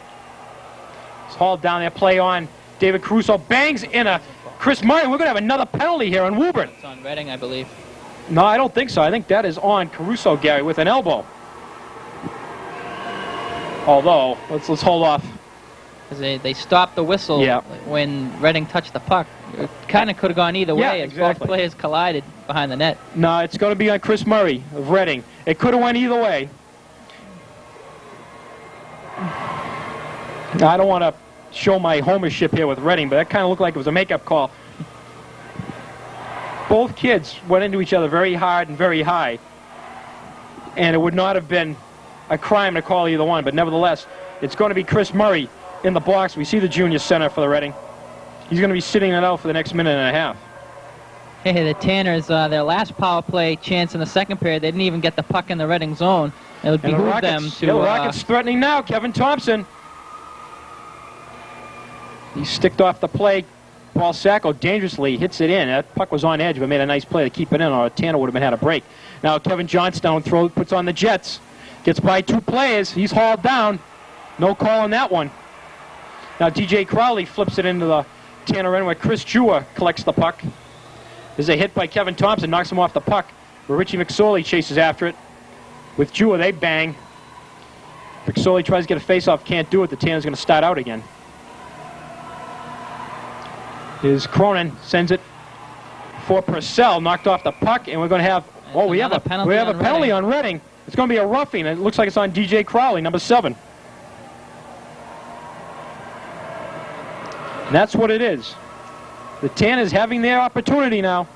It's hauled down there. Play on. David Caruso bangs in a Chris Murray. We're going to have another penalty here on Woburn. It's on Reading, I believe. No, I don't think so. I think that is on Caruso, Gary, with an elbow. Although, let's hold off. They stopped the whistle when Reading touched the puck. It kind of could have gone either way as both players collided behind the net. No, it's going to be on Chris Murray of Reading. It could have went either way. I don't want to show my homership here with Reading, but that kind of looked like it was a makeup call. Both kids went into each other very hard and very high, and it would not have been a crime to call either one, but nevertheless, it's going to be Chris Murray in the box. We see the junior center for the Reading. He's going to be sitting it out for the next minute and a half. Hey, the Tanners, their last power play chance in the second period, they didn't even get the puck in the Reading zone. It would behoove them to... the Rockets threatening now. Kevin Thompson. He sticked off the play. Paul Sacco dangerously hits it in. That puck was on edge, but made a nice play to keep it in, or Tanner would have had a break. Now Kevin Johnstone puts on the Jets. Gets by 2 players. He's hauled down. No call on that one. Now DJ Crowley flips it into the Tanner end where Chris Jua collects the puck. There's a hit by Kevin Thompson, knocks him off the puck, where Richie McSorley chases after it. With Jua, they bang. McSorley tries to get a face-off, can't do it. The Tanners going to start out again. Here's Cronin, sends it for Purcell, knocked off the puck, and we're going to have, oh, we have a penalty on Reading. It's going to be a roughing. It looks like it's on DJ Crowley, number 7. And that's what it is. The Tanners having their opportunity now.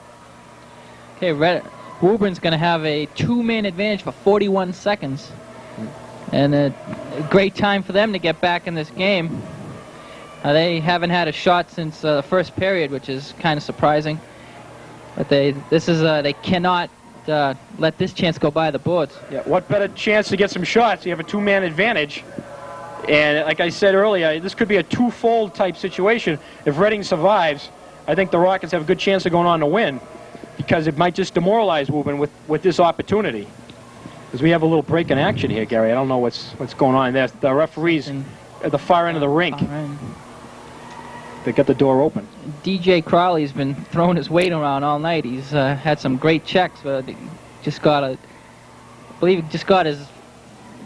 Okay, Woburn's going to have a 2-man advantage for 41 seconds. And a great time for them to get back in this game. They haven't had a shot since the first period, which is kind of surprising. But they cannot let this chance go by the boards. Yeah, what better chance to get some shots? You have a 2-man advantage. And like I said earlier, this could be a twofold type situation. If Reading survives, I think the Rockets have a good chance of going on to win, because it might just demoralize Woburn with this opportunity. Because we have a little break in action here, Gary. I don't know what's going on there. The referees at the far end of the rink. They got the door open. DJ Crowley's been throwing his weight around all night. He's had some great checks, but I believe he just got his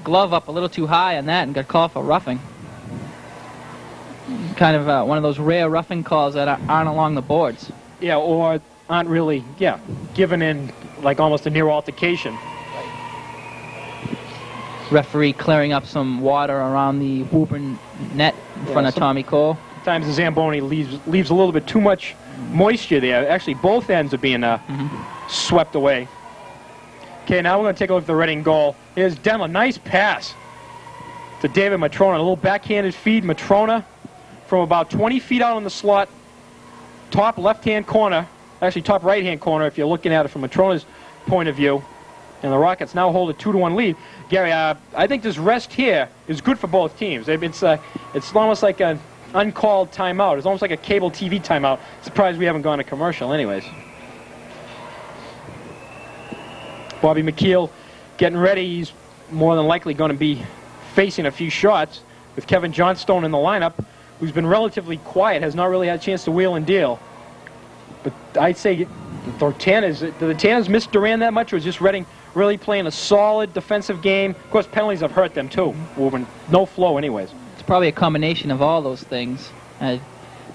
glove up a little too high on that and got called for roughing. Kind of one of those rare roughing calls that aren't along the boards. Yeah, or aren't really, given in like almost a near altercation. Referee clearing up some water around the Woburn net in front of Tommy Cole. Sometimes the Zamboni leaves a little bit too much moisture there. Actually, both ends are being swept away. Okay, now we're going to take a look at the Reading goal. Here's Denler. Nice pass to David Matrona. A little backhanded feed. Matrona from about 20 feet out on the slot. Top left-hand corner. Actually, top right-hand corner if you're looking at it from Matrona's point of view. And the Rockets now hold a 2-1 lead. Gary, I think this rest here is good for both teams. It's almost like an uncalled timeout. It's almost like a cable TV timeout. Surprised we haven't gone to commercial anyways. Bobby McKeel getting ready. He's more than likely going to be facing a few shots with Kevin Johnstone in the lineup, who's been relatively quiet, has not really had a chance to wheel and deal. But I'd say the Tanners miss Duran that much, or is just Reading really playing a solid defensive game? Of course, penalties have hurt them too. Woburn, no flow anyways. It's probably a combination of all those things.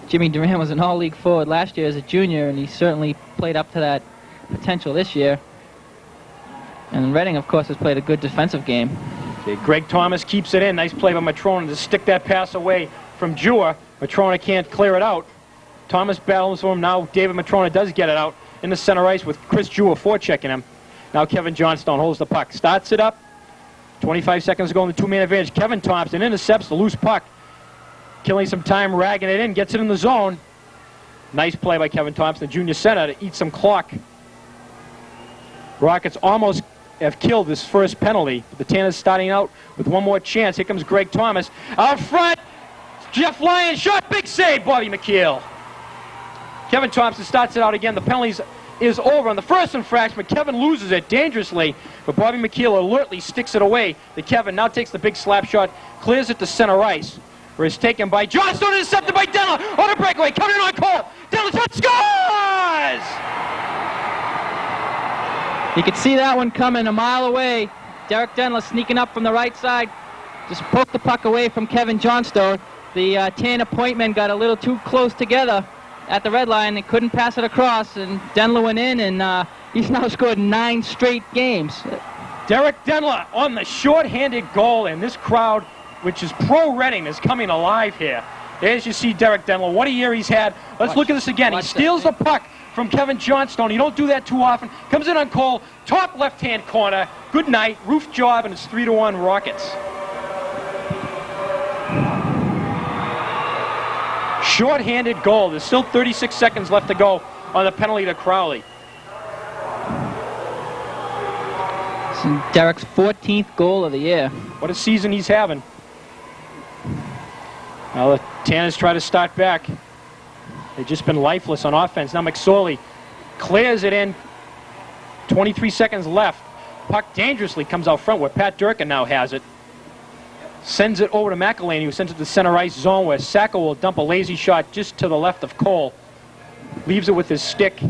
Jimmy Duran was an all-league forward last year as a junior, and he certainly played up to that potential this year. And Reading, of course, has played a good defensive game. Okay, Greg Thomas keeps it in. Nice play by Matrona to stick that pass away from Jua. Matrona can't clear it out. Thomas battles for him. Now David Matrona does get it out in the center ice with Chris Jua forechecking him. Now Kevin Johnstone holds the puck. Starts it up. 25 seconds to go in the 2-man advantage. Kevin Thompson intercepts the loose puck. Killing some time, ragging it in, gets it in the zone. Nice play by Kevin Thompson, junior center, to eat some clock. Rockets almost have killed this first penalty. The Tanners starting out with one more chance. Here comes Greg Thomas. Out front, Jeff Lyon shot, big save, Bobby McKeel. Kevin Thompson starts it out again. The penalties is over on the first infraction, but Kevin loses it dangerously. But Bobby McKeel alertly sticks it away. The Kevin now takes the big slap shot, clears it to center ice, where it's taken by Johnstone, intercepted by Denler on a breakaway, coming in on Cole. Denler shot, scores! You could see that one coming a mile away. Derek Denler sneaking up from the right side, just poked the puck away from Kevin Johnstone. The Tanner point men got a little too close together at the red line. They couldn't pass it across, and Denler went in, and he's now scored 9 straight games. Derek Denler on the short-handed goal, and this crowd, which is pro-Reading, is coming alive here. As you see Derek Denler, what a year he's had. Let's look at this again. He steals the puck from Kevin Johnstone. You don't do that too often. Comes in on Cole, top left-hand corner. Good night, roof job, and it's 3-1 Rockets. Short-handed goal. There's still 36 seconds left to go on the penalty to Crowley. It's Derek's 14th goal of the year. What a season he's having. Now the Tanners try to start back. They've just been lifeless on offense. Now McSorley clears it in. 23 seconds left. Puck dangerously comes out front where Pat Durkin now has it. Sends it over to McElhaney, who sends it to the center ice zone where Sacco will dump a lazy shot just to the left of Cole. Leaves it with his stick.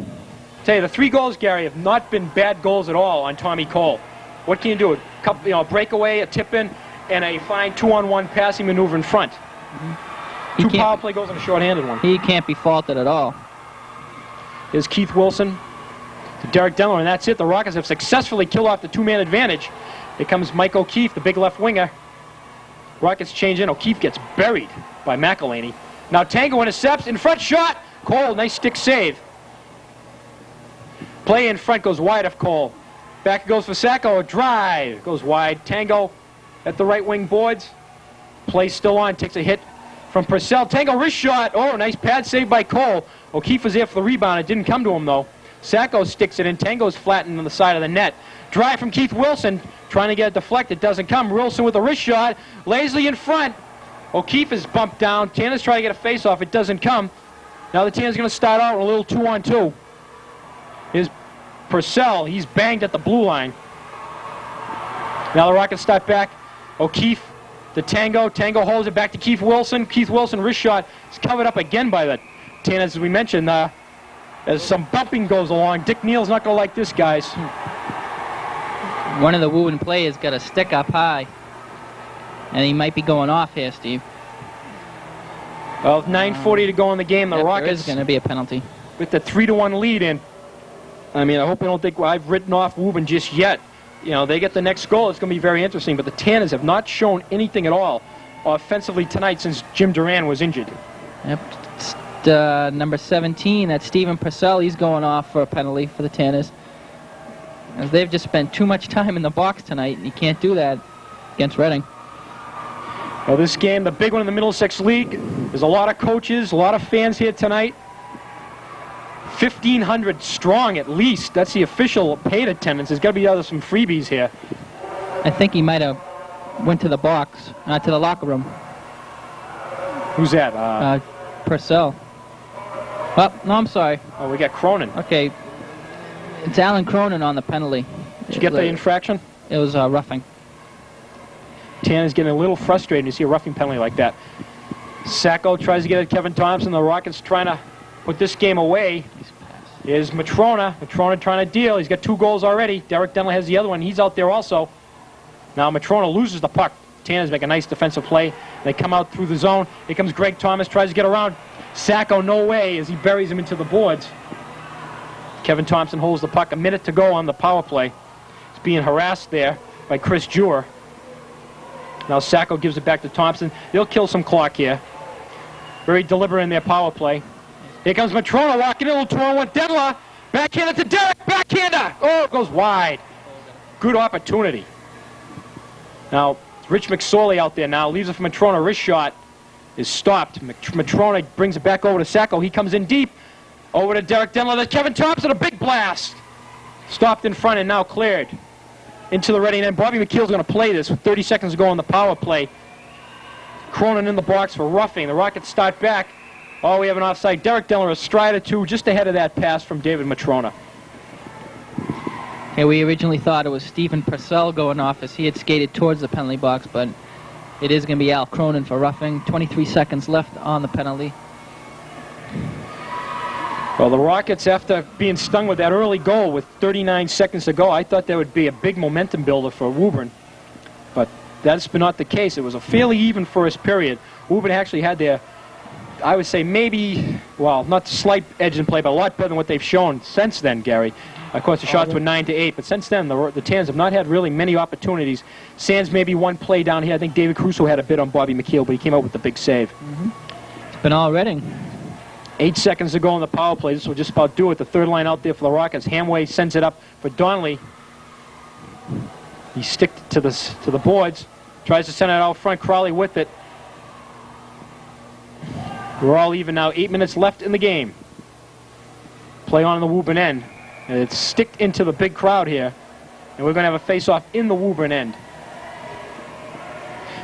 Tell you, the 3 goals, Gary, have not been bad goals at all on Tommy Cole. What can you do? A couple, breakaway, a tip in, and a fine 2-on-1 passing maneuver in front. He Two can't- power play goals and a short-handed one. He can't be faulted at all. Here's Keith Wilson to Derek Denler, and that's it. The Rockets have successfully killed off the two-man advantage. Here comes Mike O'Keefe, the big left winger. Rockets change in. O'Keefe gets buried by McElhaney. Now Tango intercepts, in front shot. Cole, nice stick save. Play in front goes wide of Cole. Back it goes for Sacco, a drive. Goes wide. Tango at the right wing boards. Play still on, takes a hit from Purcell. Tango wrist shot. Oh, nice pad save by Cole. O'Keefe was there for the rebound. It didn't come to him, though. Sacco sticks it in. Tango's flattened on the side of the net. Drive from Keith Wilson. Trying to get it deflected. Doesn't come. Wilson with a wrist shot. Lazily in front. O'Keefe is bumped down. Tanner's trying to get a face-off. It doesn't come. Now the Tanner's going to start out with a little 2-on-2. Here's Purcell. He's banged at the blue line. Now the Rockets start back. O'Keefe to Tango. Tango holds it back to Keith Wilson. Keith Wilson wrist shot is covered up again by the Tanners, as we mentioned. As some bumping goes along. Dick Neal's not going to like this, guys. One of the Woburn players got a stick up high. And he might be going off here, Steve. Well, 9:40 to go in the game. The Yep, there Rockets is going to be a penalty. with the 3-1 lead in. I mean, I hope you don't think I've written off Woburn just yet. You know, they get the next goal. It's going to be very interesting. But the Tanners have not shown anything at all offensively tonight since Jim Duran was injured. Yep. Number 17, that's Stephen Purcell. He's going off for a penalty for the Tanners. As they've just spent too much time in the box tonight, and you can't do that against Reading. Well, this game, the big one in the Middlesex League, there's a lot of coaches, a lot of fans here tonight. 1,500 strong at least. That's the official paid attendance. There's got to be some freebies here. I think he might have went to the box, to the locker room. Who's that? Purcell. Well, no, I'm sorry. Oh, we got Cronin. Okay. It's Alan Cronin on the penalty. Did you get the infraction? It was roughing. Tanner's getting a little frustrated when you see a roughing penalty like that. Sacco tries to get at Kevin Thompson. The Rockets trying to put this game away. Here's Matrona. Matrona trying to deal. He's got 2 goals already. Derek Denler has the other one. He's out there also. Now Matrona loses the puck. Tanners make a nice defensive play. They come out through the zone. Here comes Greg Thomas. Tries to get around. Sacco, no way, as he buries him into the boards. Kevin Thompson holds the puck. A minute to go on the power play. He's being harassed there by Chris Jewer. Now Sacco gives it back to Thompson. They'll kill some clock here. Very deliberate in their power play. Here comes Matrona walking in, a little 2-on-1. Denler. Backhander to Derek. Backhander. Oh, it goes wide. Good opportunity. Now, Rich McSorley out there now. Leaves it for Matrona. Wrist shot is stopped. Matrona brings it back over to Sacco. He comes in deep. Over to Derek Denler. There's Kevin Thompson. A big blast. Stopped in front and now cleared. Into the Reading end. Bobby McKeel's going to play this with 30 seconds to go on the power play. Cronin in the box for roughing. The Rockets start back. Oh, we have an offside. Derek Denler a stride or two just ahead of that pass from David Matrona. Yeah, we originally thought it was Stephen Purcell going off as he had skated towards the penalty box, but it is going to be Al Cronin for roughing. 23 seconds left on the penalty. Well, the Rockets, after being stung with that early goal with 39 seconds to go, I thought that would be a big momentum builder for Woburn. But that's been not the case. It was a fairly even first period. Woburn actually had their, I would say maybe, well, not slight edge in play, but a lot better than what they've shown since then, Gary. Of course, the shots were 9-8, but since then, the Tans have not had really many opportunities. Sans maybe one play down here. I think David Caruso had a bit on Bobby McKeel, but he came out with the big save. It's been all Reading. 8 seconds to go on the power play. This will just about do it. The third line out there for the Rockets. Hamway sends it up for Donnelly. He sticked to the boards. Tries to send it out front. Crowley with it. We're all even now. 8 minutes left in the game. Play on the Woburn end. And it's sticked into the big crowd here. And we're going to have a face-off in the Woburn end.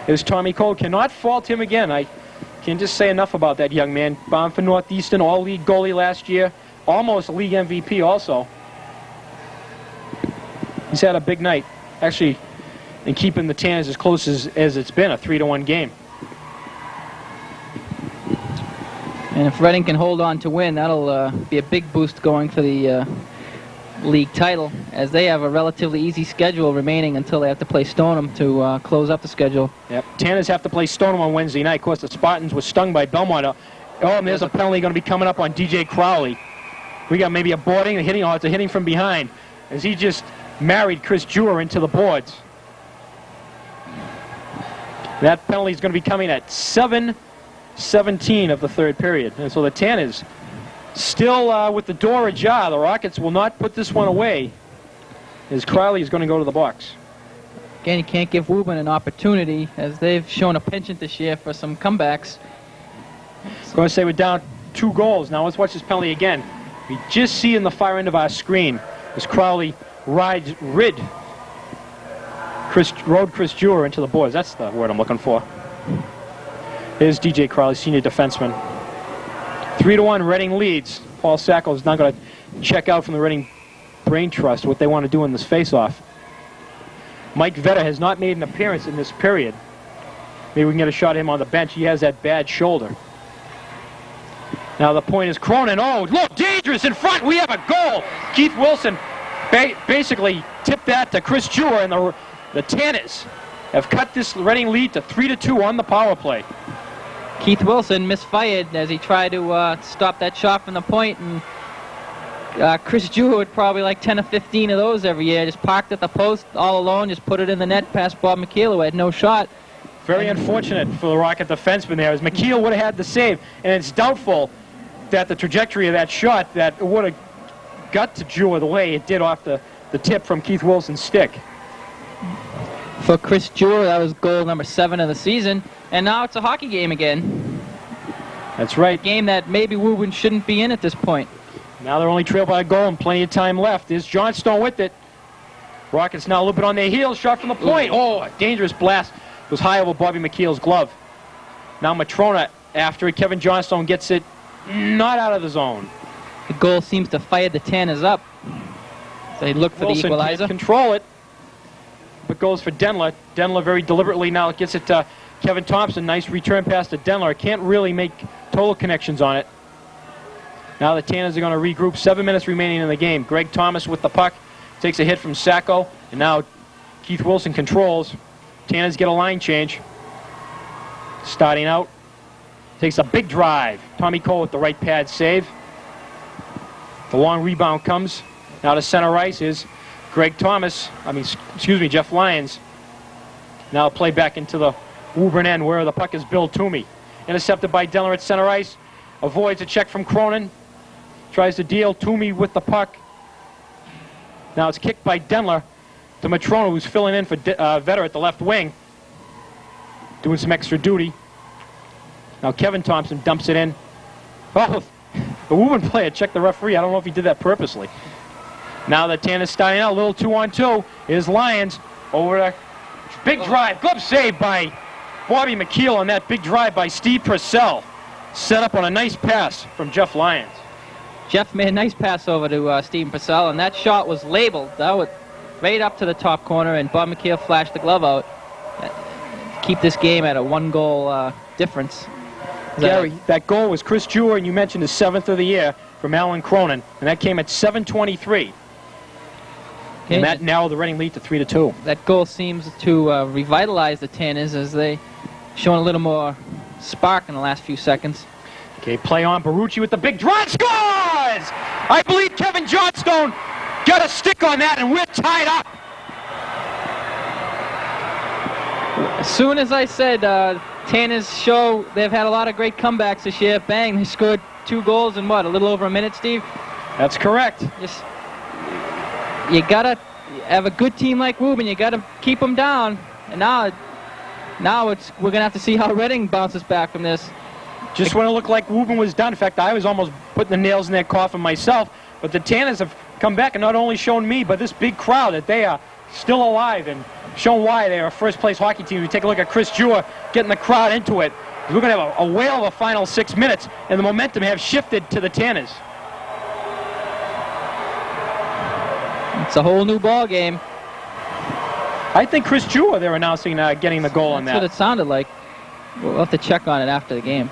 Here's Tommy Cole. Cannot fault him again. I can't just say enough about that young man. Bound for Northeastern, all-league goalie last year. Almost league MVP also. He's had a big night. Actually, in keeping the Tanners as close as it's been, a 3-1 game. And if Reading can hold on to win, that'll be a big boost going for the league title, as they have a relatively easy schedule remaining until they have to play Stoneham to close up the schedule. Yep. Tanners have to play Stoneham on Wednesday night. Of course, the Spartans were stung by Belmont. Oh, and there's a penalty going to be coming up on DJ Crowley. We got maybe a boarding, a hitting, it's a hitting from behind, as he just married Chris Jewar into the boards. That penalty is going to be coming at 7:17 of the third period. And so the Tanners still with the door ajar. The Rockets will not put this one away, as Crowley is going to go to the box. Again, you can't give Woburn an opportunity, as they've shown a penchant this year for some comebacks. I'm going to say we're down 2 goals. Now let's watch this penalty again. We just see in the far end of our screen as Crowley rode Chris Jewar into the boards. That's the word I'm looking for. Here's DJ Crowley, senior defenseman. 3-1, Reading leads. Paul Sacco is now going to check out from the Reading Brain Trust what they want to do in this face-off. Mike Vetter has not made an appearance in this period. Maybe we can get a shot at him on the bench. He has that bad shoulder. Now the point is Cronin. Oh, look, dangerous in front. We have a goal. Keith Wilson basically tipped that to Chris Jewar, and the Tanners have cut this Reading lead to 3-2 on the power play. Keith Wilson misfired as he tried to stop that shot from the point, and Chris Jewar would probably like 10 or 15 of those every year. Just parked at the post all alone, just put it in the net past Bob McKeel, who had no shot. Very unfortunate for the Rocket defenseman there, as McKeel would have had the save, and it's doubtful that the trajectory of that shot that would have got to Jewar the way it did off the tip from Keith Wilson's stick. For Chris Jewar, that was goal number 7 of the season, and now it's a hockey game again. That's right. A game that maybe Woburn shouldn't be in at this point. Now they're only trailed by a goal and plenty of time left. There's Johnstone with it. Rockets now a little bit on their heels. Shot from the point. Oh, a dangerous blast. It was high over Bobby McKeel's glove. Now Matrona after it. Kevin Johnstone gets it not out of the zone. The goal seems to fire the Tanners up. They look for Wilson the equalizer. Can't control it, but goes for Denler. Denler very deliberately now gets it to Kevin Thompson. Nice return pass to Denler. Can't really make total connections on it. Now the Tanners are going to regroup. 7 minutes remaining in the game. Greg Thomas with the puck. Takes a hit from Sacco. And now Keith Wilson controls. Tanners get a line change. Starting out. Takes a big drive. Tommy Cole with the right pad save. The long rebound comes. Now to center ice is Jeff Lyons. Now play back into the Woburn end where the puck is Bill Toomey. Intercepted by Denler at center ice. Avoids a check from Cronin. Tries to deal. Toomey with the puck. Now it's kicked by Denler to Matrona, who's filling in for Vetter at the left wing. Doing some extra duty. Now Kevin Thompson dumps it in. Oh, the Woburn player checked the referee. I don't know if he did that purposely. Now the Tanners starting out a little 2-on-2. Here's Lyons over there. Big drive. Glove save by Bobby McKeel on that big drive by Steve Purcell. Set up on a nice pass from Jeff Lyons. Jeff made a nice pass over to Steve Purcell, and that shot was labeled. That was right up to the top corner, and Bob McKeel flashed the glove out. Keep this game at a 1-goal difference. Gary, that goal was Chris Jewar, and you mentioned his 7th of the year from Alan Cronin, and that came at 7:23. Okay. And that narrowed the Reading lead to 3-2. That goal seems to revitalize the Tanners as they showing a little more spark in the last few seconds. Okay, play on. Barucci with the big drive. Scores! I believe Kevin Johnstone got a stick on that, and we're tied up. As soon as I said Tanners show they've had a lot of great comebacks this year, bang, they scored 2 goals in what, a little over a minute, Steve? That's correct. Just, you gotta have a good team like Woburn. You gotta keep them down. And now we're gonna have to see how Reading bounces back from this. Just when it looked like Woburn was done. In fact, I was almost putting the nails in that coffin myself. But the Tanners have come back and not only shown me, but this big crowd that they are still alive and shown why they are a first-place hockey team. We take a look at Chris Jewar getting the crowd into it. We're going to have a whale of a final 6 minutes, and the momentum have shifted to the Tanners. It's a whole new ball game. I think Chris Jewar, they're announcing getting the goal on that. That's what it sounded like. We'll have to check on it after the game.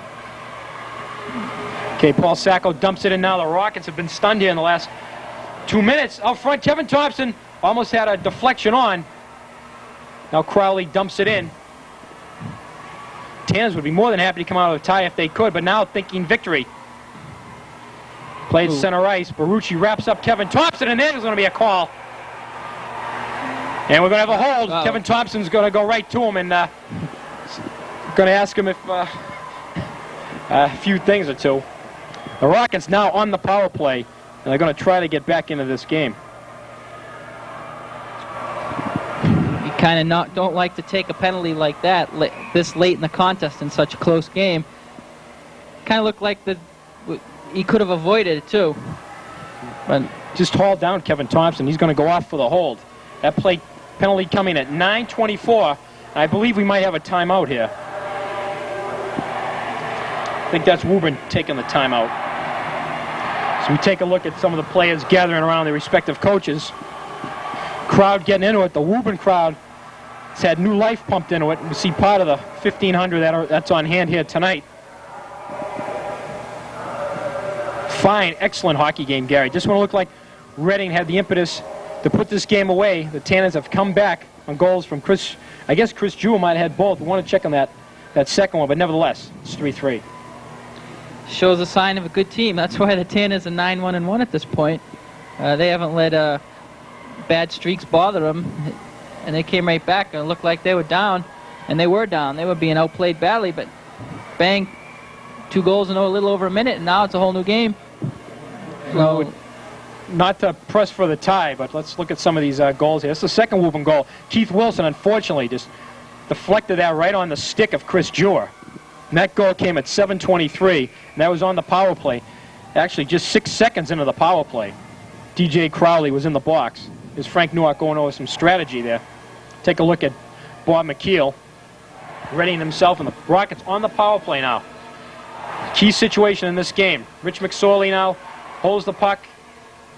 Okay, Paul Sacco dumps it in now. The Rockets have been stunned here in the last 2 minutes. Out front, Kevin Thompson almost had a deflection on. Now Crowley dumps it in. Tanners would be more than happy to come out of a tie if they could, but now thinking victory. Played center ice. Barucci wraps up Kevin Thompson, and there's going to be a call. And we're going to have a hold. Uh-oh. Kevin Thompson's going to go right to him and going to ask him if a few things or two. The Rockets now on the power play, and they're going to try to get back into this game. You kind of don't like to take a penalty like that this late in the contest in such a close game. Kind of looked like he could have avoided it too. But just hauled down Kevin Thompson. He's going to go off for the hold. That play penalty coming at 9:24. I believe we might have a timeout here. I think that's Woburn taking the timeout. So we take a look at some of the players gathering around their respective coaches. Crowd getting into it. The Woburn crowd has had new life pumped into it. We see part of the 1,500 that's on hand here tonight. Fine, excellent hockey game, Gary. Just when it looked like Reading had the impetus to put this game away, the Tanners have come back on goals from Chris. I guess Chris Jewell might have had both. We want to check on that second one, but nevertheless, it's 3-3. Shows a sign of a good team. That's why the Tanners are 9-1-1 at this point. They haven't let bad streaks bother them, and they came right back and it looked like they were down, and they were down. They were being outplayed badly, but bang, 2 goals in a little over a minute, and now it's a whole new game. Well, not to press for the tie, but let's look at some of these goals here. It's the second Woburn goal. Keith Wilson, unfortunately, just deflected that right on the stick of Chris Jewell. And that goal came at 7:23, and that was on the power play. Actually, just 6 seconds into the power play. DJ Crowley was in the box. There's Frank Newark going over some strategy there. Take a look at Bob McKeel readying himself, and the Rockets on the power play now. Key situation in this game. Rich McSorley now holds the puck.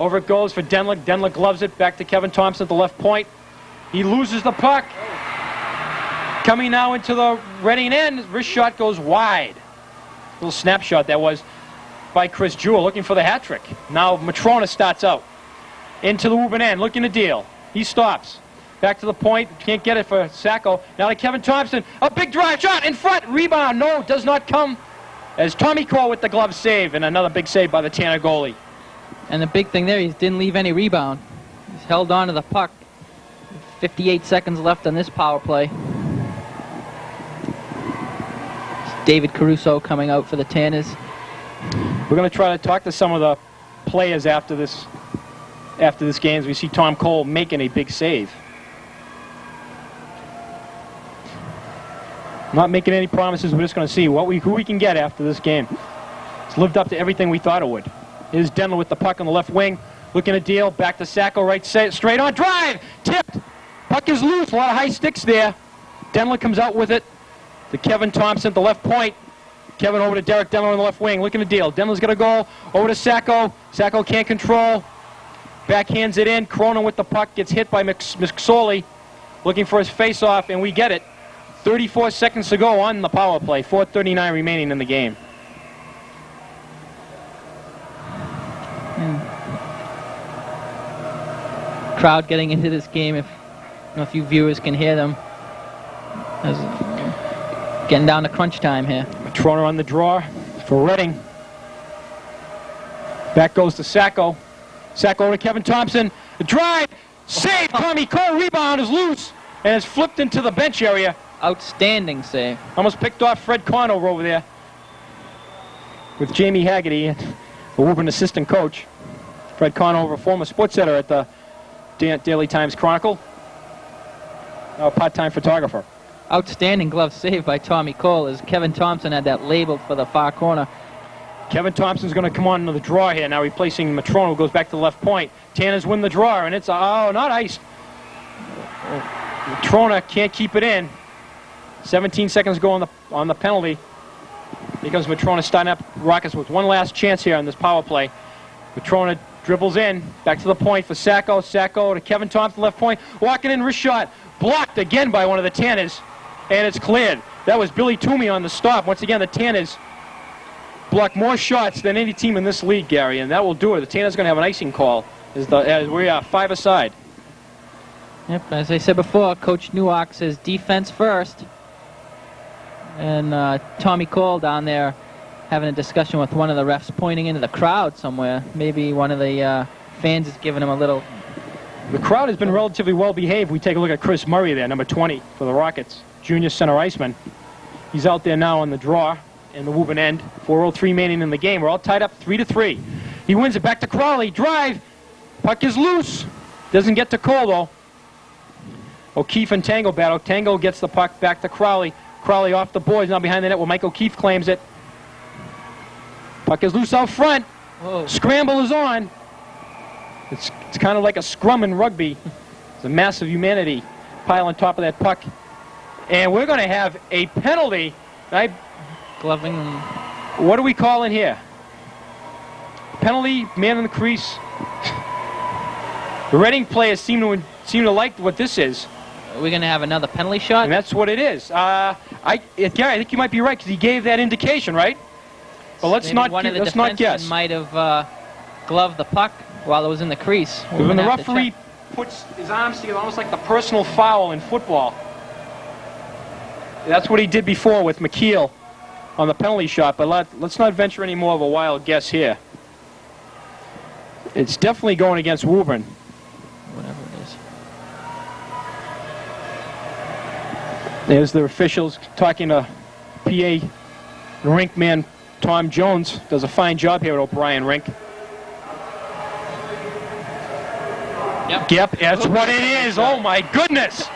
Over it goes for Denlick. Denlick gloves it back to Kevin Thompson at the left point. He loses the puck. Coming now into the Reading end. Wrist shot goes wide. Little snapshot that was by Chris Jewell looking for the hat trick. Now Matrona starts out. Into the Woburn end, looking to deal. He stops. Back to the point. Can't get it for Sacco. Now to Kevin Thompson. A big drive shot in front. Rebound. No, does not come. As Tommy Cole with the glove save, and another big save by the Tanner goalie. And the big thing there, he didn't leave any rebound. He's held on to the puck. 58 seconds left on this power play. It's David Caruso coming out for the Tanners. We're going to try to talk to some of the players after this game as we see Tom Cole making a big save. Not making any promises. We're just going to see who we can get after this game. It's lived up to everything we thought it would. Here's Denler with the puck on the left wing. Looking to deal. Back to Sacco. Right straight on. Drive! Tipped! Puck is loose. A lot of high sticks there. Denler comes out with it to Kevin Thompson at the left point. Kevin over to Derek Denler on the left wing. Looking to deal. Denler's going to go over to Sacco. Sacco can't control. Backhands it in. Cronin with the puck. Gets hit by McSorley. Looking for his face-off, and we get it. 34 seconds to go on the power play. 4:39 remaining in the game. Crowd getting into this game. If a few viewers can hear them. Getting down to crunch time here. Matrona on the draw for Reading. Back goes to Sacco. Sacco to Kevin Thompson. The drive. Save. Tommy Cole. Rebound is loose and is flipped into the bench area. Outstanding save. Almost picked off Fred Conover over there with Jamie Haggerty, the Woburn assistant coach. Fred Conover, former sports editor at the Daily Times Chronicle, now a part-time photographer. Outstanding glove save by Tommy Cole as Kevin Thompson had that labeled for the far corner. Kevin Thompson's going to come on to the draw here now, replacing Matrona, who goes back to the left point. Tanners win the draw, and it's not iced. Matrona can't keep it in. 17 seconds go on the penalty. Here comes Matrona starting up Rockets with one last chance here on this power play. Matrona dribbles in, back to the point for Sacco. Sacco to Kevin Thompson, left point. Walking in, wrist shot. Blocked again by one of the Tanners, and it's cleared. That was Billy Toomey on the stop. Once again, the Tanners block more shots than any team in this league, Gary, and that will do it. The Tanners going to have an icing call as we are 5 aside. Yep, as I said before, Coach Newak says defense first. And Tommy Cole down there having a discussion with one of the refs pointing into the crowd somewhere. Maybe one of the fans is giving him a little... The crowd has been relatively well behaved. We take a look at Chris Murray there, number 20 for the Rockets, junior center iceman. He's out there now on the draw in the Woburn end. 4:03 remaining in the game. We're all tied up 3-3. He wins it back to Crawley. Drive. Puck is loose. Doesn't get to Cole, though. O'Keefe and Tango battle. Tango gets the puck back to Crawley. Crawley off the boards, now behind the net where Mike O'Keefe claims it. Puck is loose out front. Whoa. Scramble is on. It's kind of like a scrum in rugby. It's a massive humanity pile on top of that puck. And we're going to have a penalty. Gloving. What do we call in here? Penalty, man in the crease. The Reading players seem to like what this is. Are we going to have another penalty shot? And that's what it is. Gary, I think you might be right because he gave that indication, right? But let's Maybe not one of the let's not defensemen guess. might have gloved the puck while it was in the crease. We're When the gonna have to referee check. puts his arms together, almost like the personal foul in football. That's what he did before with McKeel on the penalty shot. But let's not venture any more of a wild guess here. It's definitely going against Woburn. Whatever it is. There's the officials talking to PA rink man Tom Jones. Does a fine job here at O'Brien Rink. Yep, that's what it is. Oh my goodness.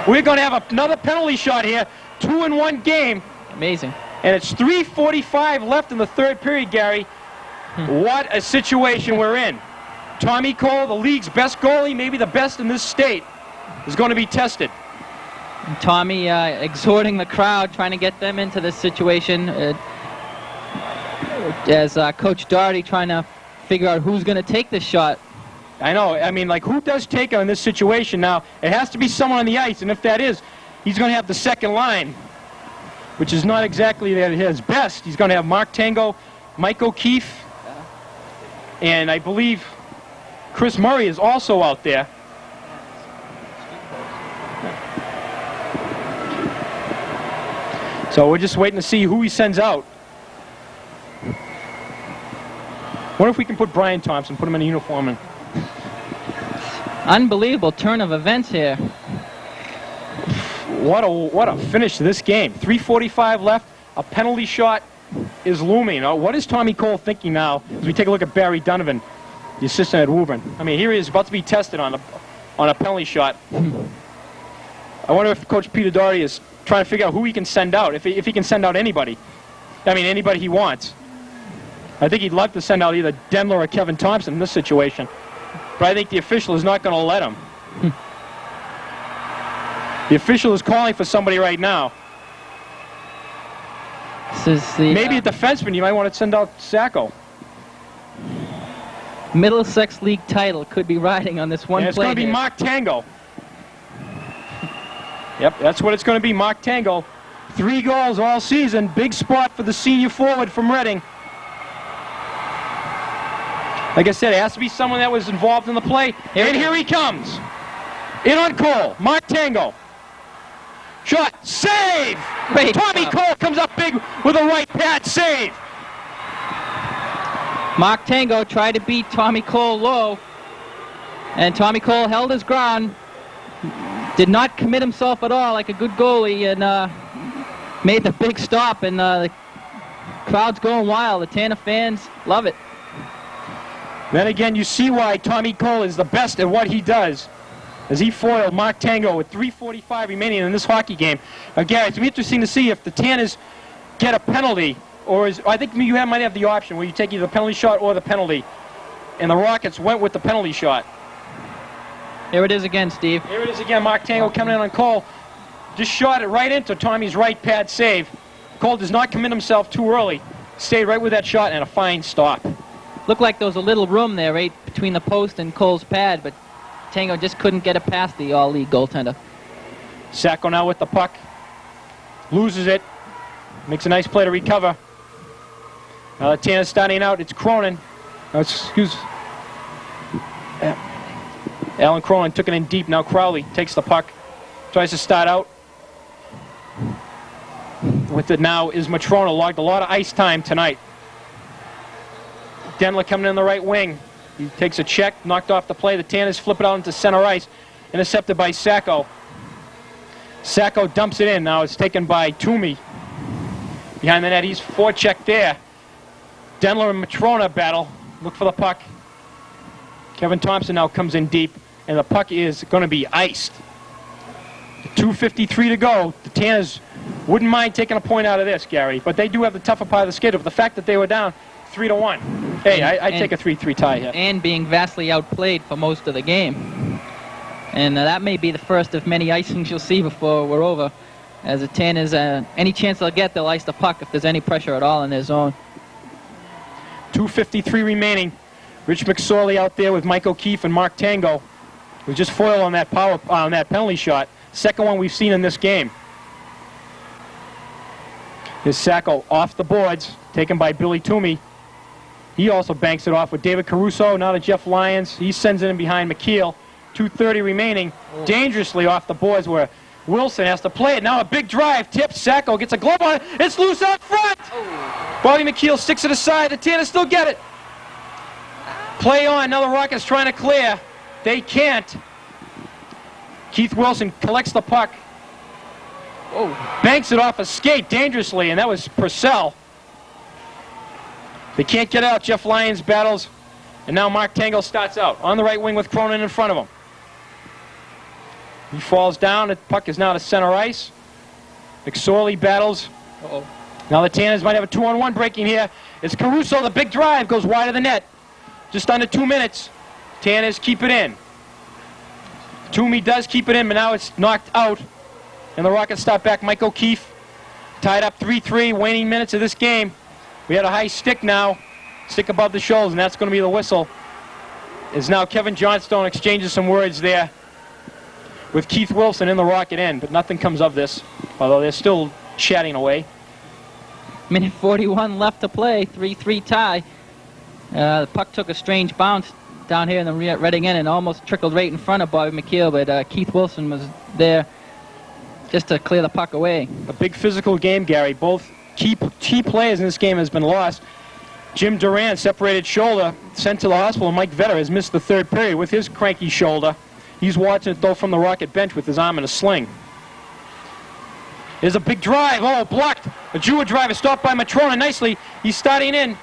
We're going to have another penalty shot here. 2-in-1 game. Amazing. And it's 3:45 left in the third period, Gary. What a situation we're in. Tommy Cole, the league's best goalie, maybe the best in this state, is going to be tested. And Tommy exhorting the crowd, trying to get them into this situation. As Coach Doherty trying to figure out who's going to take this shot. I know. I mean, like, who does take it in this situation now? It has to be someone on the ice, and if that is, he's going to have the second line, which is not exactly his best. He's going to have Mark Tango, Mike O'Keefe, and I believe Chris Murray is also out there. So we're just waiting to see who he sends out. What if we can put Brian Thompson, put him in a uniform, and Unbelievable turn of events here. what a finish to this game. 3:45 left. A penalty shot is looming. What is Tommy Cole thinking now as we take a look at Barry Donovan, the assistant at Woburn? I mean, here he is about to be tested on a penalty shot. I wonder if Coach Peter Doherty is trying to figure out who he can send out, if he can send out anybody. I mean, anybody he wants. I think he'd love to send out either Demler or Kevin Thompson in this situation. But I think the official is not going to let him. The official is calling for somebody right now. This is the Maybe a defenseman. You might want to send out Sacco. Middlesex League title could be riding on this one And it's play going to be here. Mark Tango. Yep, that's what it's going to be, Mark Tango. 3 goals all season. Big spot for the senior forward from Reading. Like I said, it has to be someone that was involved in the play. And here he comes. In on Cole. Mark Tango. Shot. Save! Great Tommy job. Cole comes up big with a right pad save. Mark Tango tried to beat Tommy Cole low, and Tommy Cole held his ground, did not commit himself at all like a good goalie, and made the big stop, and the crowd's going wild. The Tanner fans love it. Then again, you see why Tommy Cole is the best at what he does, as he foiled Mark Tango with 3:45 remaining in this hockey game. Again, it's going to be interesting to see if the Tanners get a penalty, or I think you might have the option where you take either the penalty shot or the penalty, and the Rockets went with the penalty shot. Here it is again, Steve. Here it is again, Mark Tango coming in on Cole. Just shot it right into Tommy's right pad save. Cole does not commit himself too early. Stayed right with that shot and a fine stop. Looked like there was a little room there right between the post and Cole's pad, but Tango just couldn't get it past the all-league goaltender. Sacco now with the puck. Loses it. Makes a nice play to recover. Now the Tanners starting out. It's Cronin. Alan Cronin took it in deep. Now Crowley takes the puck. Tries to start out. With it now is Matrona. Logged a lot of ice time tonight. Denler coming in the right wing. He takes a check, knocked off the play. The Tanners flip it out into center ice. Intercepted by Sacco. Sacco dumps it in. Now it's taken by Toomey. Behind the net, he's forechecked there. Denler and Matrona battle. Look for the puck. Kevin Thompson now comes in deep, and the puck is going to be iced. 2:53 to go. The Tanners wouldn't mind taking a point out of this, Gary, but they do have the tougher part of the schedule. But the fact that they were down 3-1. Hey, I'd take a 3-3 tie here. And being vastly outplayed for most of the game. And that may be the first of many icings you'll see before we're over. As the Tanners, any chance they'll get, they'll ice the puck if there's any pressure at all in their zone. 2:53 remaining. Rich McSorley out there with Mike O'Keefe and Mark Tango, who just foiled on that penalty shot. Second one we've seen in this game. Here's Sacco off the boards, taken by Billy Toomey. He also banks it off with David Caruso. Now to Jeff Lyons. He sends it in behind McKeel. 2:30 remaining. Dangerously off the boards where Wilson has to play it. Now a big drive. Tips. Sacco gets a glove on it. It's loose out front. Bobby McKeel sticks it aside. The Tanners still get it. Play on. Now the Rockets trying to clear. They can't. Keith Wilson collects the puck. Banks it off a skate dangerously, and that was Purcell. They can't get out. Jeff Lyons battles, and now Mark Tango starts out on the right wing with Cronin in front of him. He falls down. The puck is now to center ice. McSorley battles. Now the Tanners might have a 2-on-1 breaking here. It's Caruso. The big drive goes wide of the net. Just under 2 minutes. Tanners keep it in. Toomey does keep it in, but now it's knocked out. And the Rockets stop back. Mike O'Keefe tied up 3-3, waning minutes of this game. We had a high stick now. Stick above the shoulders, and that's going to be the whistle. Is now Kevin Johnstone exchanges some words there with Keith Wilson in the Rocket end, but nothing comes of this, although they're still chatting away. Minute 41 left to play, 3-3 tie. The puck took a strange bounce down here in the Reading end and almost trickled right in front of Bobby McKeel, but Keith Wilson was there just to clear the puck away. A big physical game, Gary. Both key players in this game has been lost. Jim Duran, separated shoulder, sent to the hospital, and Mike Vetter has missed the third period with his cranky shoulder. He's watching it, though, from the Rocket bench with his arm in a sling. There's a big drive. Oh, blocked. A Jewett drive is stopped by Matrona nicely. He's starting in.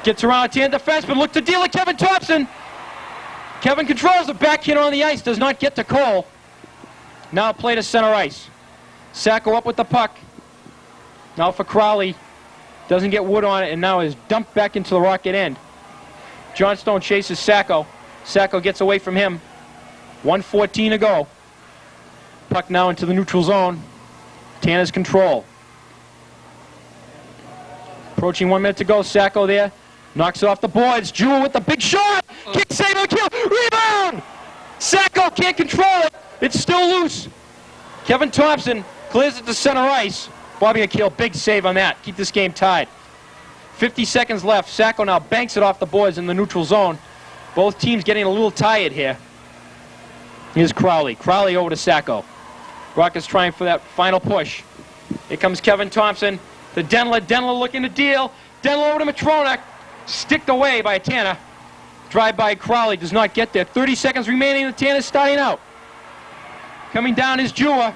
Gets around to the defense, but look to deal it. Kevin Thompson. Kevin controls the backhand on the ice. Does not get to Cole. Now play to center ice. Sacco up with the puck. Now for Crowley. Doesn't get Wood on it, and now is dumped back into the Rocket end. Johnstone chases Sacco. Sacco gets away from him. 1:14 to go. Puck now into the neutral zone. Tanners control. Approaching 1 minute to go. Sacco there. Knocks it off the boards. Jewell with the big shot. Kick, save, and kill. Rebound! Sacco can't control it. It's still loose. Kevin Thompson clears it to center ice. Bobby McKeel, big save on that. Keep this game tied. 50 seconds left. Sacco now banks it off the boards in the neutral zone. Both teams getting a little tired here. Here's Crowley. Crowley over to Sacco. Rockets trying for that final push. Here comes Kevin Thompson. The Denler. Denler looking to deal. Denler over to Matrona. Sticked away by a Tanner. Drive by Crowley. Does not get there. 30 seconds remaining. The Tanner's starting out. Coming down is Jewett.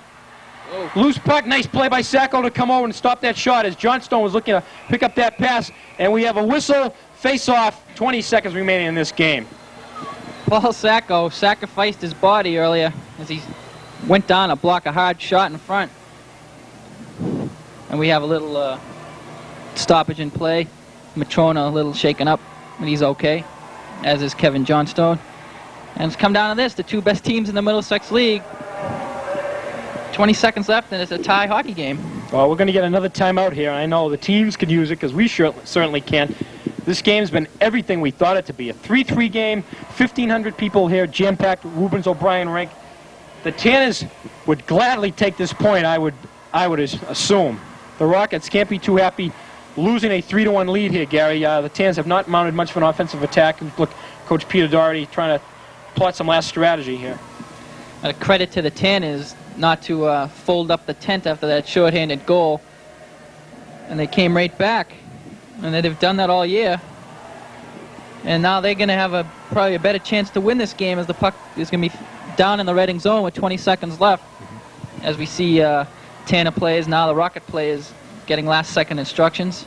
Loose puck. Nice play by Sacco to come over and stop that shot as Johnstone was looking to pick up that pass. And we have a whistle. Face-off. 20 seconds remaining in this game. Paul Sacco sacrificed his body earlier as he went down to block a hard shot in front. And we have a little stoppage in play. Matrona a little shaken up, but he's okay, as is Kevin Johnstone. And it's come down to this, the two best teams in the Middlesex League. 20 seconds left, and it's a tie hockey game. Well, we're going to get another timeout here. I know the teams could use it because we certainly can. This game's been everything we thought it to be. A 3-3 game, 1,500 people here, jam-packed at Woburns O'Brien rink. The Tanners would gladly take this point, I would assume. The Rockets can't be too happy losing a 3-1 lead here, Gary. The Tans have not mounted much of an offensive attack. And look, Coach Peter Doherty trying to plot some last strategy here. A credit to the Tanners not to fold up the tent after that shorthanded goal. And they came right back. And they've done that all year. And now they're going to have probably a better chance to win this game as the puck is going to be down in the Reading zone with 20 seconds left. As we see Tanner players, now the Rocket players getting last-second instructions.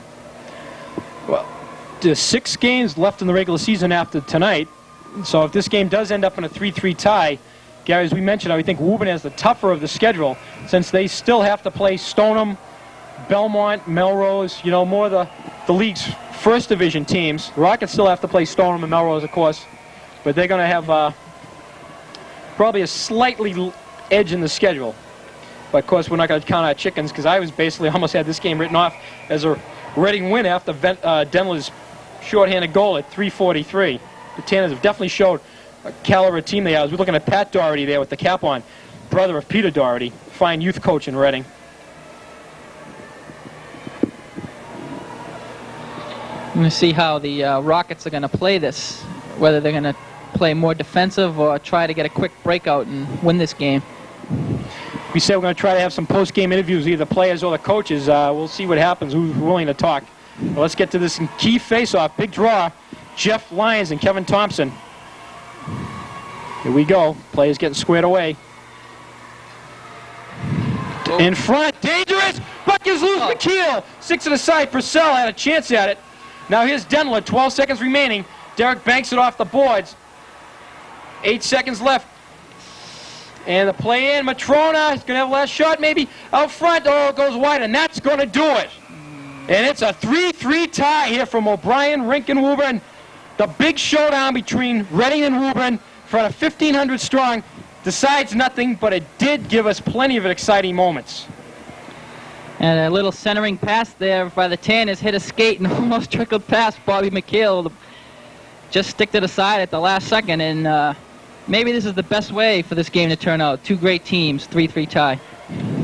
Well, there's 6 games left in the regular season after tonight. So if this game does end up in a 3-3 tie, Gary, as we mentioned, I think Woburn has the tougher of the schedule since they still have to play Stoneham, Belmont, Melrose, more of the league's first division teams. The Rockets still have to play Stoneham and Melrose, of course, but they're going to have probably a slightly edge in the schedule. But of course, we're not going to count our chickens because I was basically almost had this game written off as a Reading win after Denler's shorthanded goal at 3:43. The Tanners have definitely showed a caliber team they are. We're looking at Pat Doherty there with the cap on, brother of Peter Doherty, fine youth coach in Reading. I'm going to see how the Rockets are going to play this, whether they're going to play more defensive or try to get a quick breakout and win this game. We said we're going to try to have some post-game interviews, either the players or the coaches. We'll see what happens, who's willing to talk. Well, let's get to this key face-off. Big draw, Jeff Lyons and Kevin Thompson. Here we go. Players getting squared away. In front, dangerous. Puck is loose. McKeel, 6 to the side. Purcell had a chance at it. Now here's Denler, 12 seconds remaining. Derek banks it off the boards. 8 seconds left. And the play in, Matrona is going to have a last shot maybe out front. Oh, it goes wide, and that's going to do it. And it's a 3-3 tie here from O'Brien, Rink, and Woburn. The big showdown between Reading and Woburn in front of 1,500 strong decides nothing, but it did give us plenty of exciting moments. And a little centering pass there by the Tanners hit a skate and almost trickled past Bobby McKeel. Just stick it aside at the last second, and maybe this is the best way for this game to turn out. 2 great teams, 3-3 tie.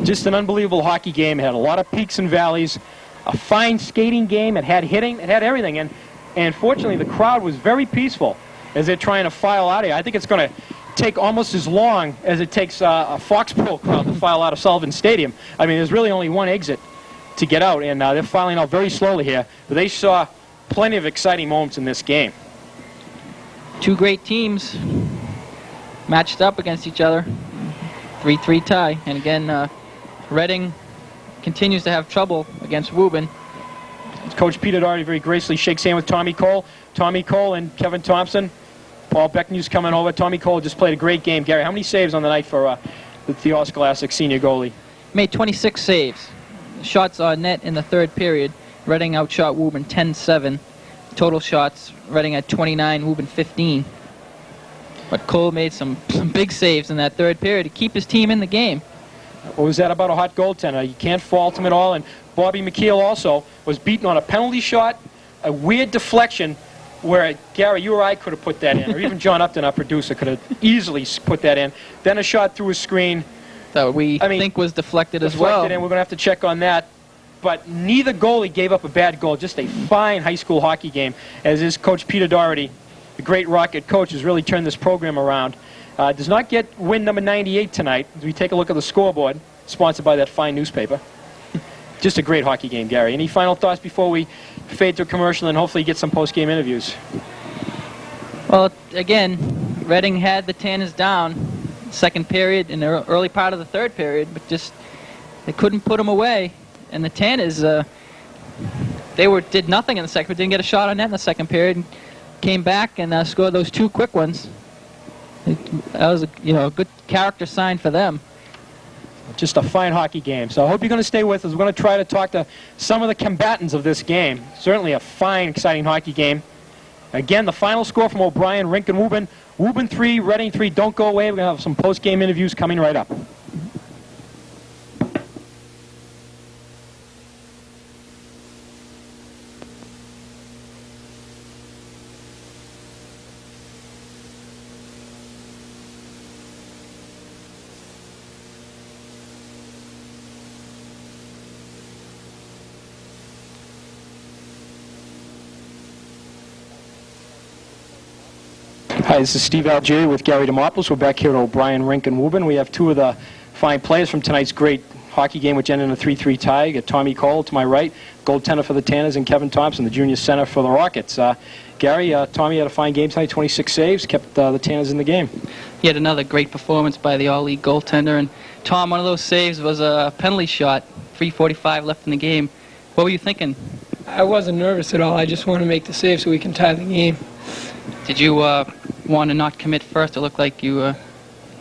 Just an unbelievable hockey game. It had a lot of peaks and valleys. A fine skating game. It had hitting. It had everything. And fortunately, the crowd was very peaceful as they're trying to file out of here. I think it's going to take almost as long as it takes a Foxborough crowd to file out of Sullivan Stadium. I mean, there's really only one exit to get out, and they're filing out very slowly here. But they saw plenty of exciting moments in this game. 2 great teams matched up against each other. 3-3 tie. And again, Reading continues to have trouble against Woburn. Coach Peter Doherty very gracefully shakes hands with Tommy Cole. Tommy Cole and Kevin Thompson. Paul Becknew's coming over. Tommy Cole just played a great game. Gary, how many saves on the night for the Theo Scholastic senior goalie? Made 26 saves. Shots on net in the 3rd period. Reading outshot Woburn 10-7. Total shots, Reading at 29, Woburn 15. But Cole made some big saves in that 3rd period to keep his team in the game. What was that about a hot goaltender? You can't fault him at all. And Bobby McKeel also was beaten on a penalty shot, a weird deflection, where, Gary, you or I could have put that in, or even John Upton, our producer, could have easily put that in. Then a shot through a screen. That we think was deflected as well. And we're going to have to check on that. But neither goalie gave up a bad goal. Just a fine high school hockey game, as is Coach Peter Doherty, the great Rocket coach, has really turned this program around. Does not get win number 98 tonight, as we take a look at the scoreboard, sponsored by that fine newspaper. Just a great hockey game, Gary. Any final thoughts before we fade to a commercial and hopefully get some post-game interviews? Well, again, Reading had the Tanners down 2nd period in the early part of the 3rd period, but just they couldn't put them away. And the Tanners, did nothing in the 2nd, but didn't get a shot on net in the 2nd period. And came back and scored those 2 quick ones. That was a good character sign for them. Just a fine hockey game. So I hope you're going to stay with us. We're going to try to talk to some of the combatants of this game. Certainly a fine, exciting hockey game. Again, the final score from O'Brien, Rink, and Woburn. Woburn 3, Reading 3. Don't go away. We're going to have some post-game interviews coming right up. Hi, this is Steve Algieri with Gary Demopoulos. We're back here at O'Brien Rink in Woburn. We have two of the fine players from tonight's great hockey game, which ended in a 3-3 tie. You got Tommy Cole to my right, goaltender for the Tanners, and Kevin Thompson, the junior center for the Rockets. Gary, Tommy had a fine game tonight, 26 saves, kept the Tanners in the game. He had another great performance by the all-league goaltender. And Tom, one of those saves was a penalty shot, 3:45 left in the game. What were you thinking? I wasn't nervous at all. I just wanted to make the save so we can tie the game. Did you want to not commit first? It looked like you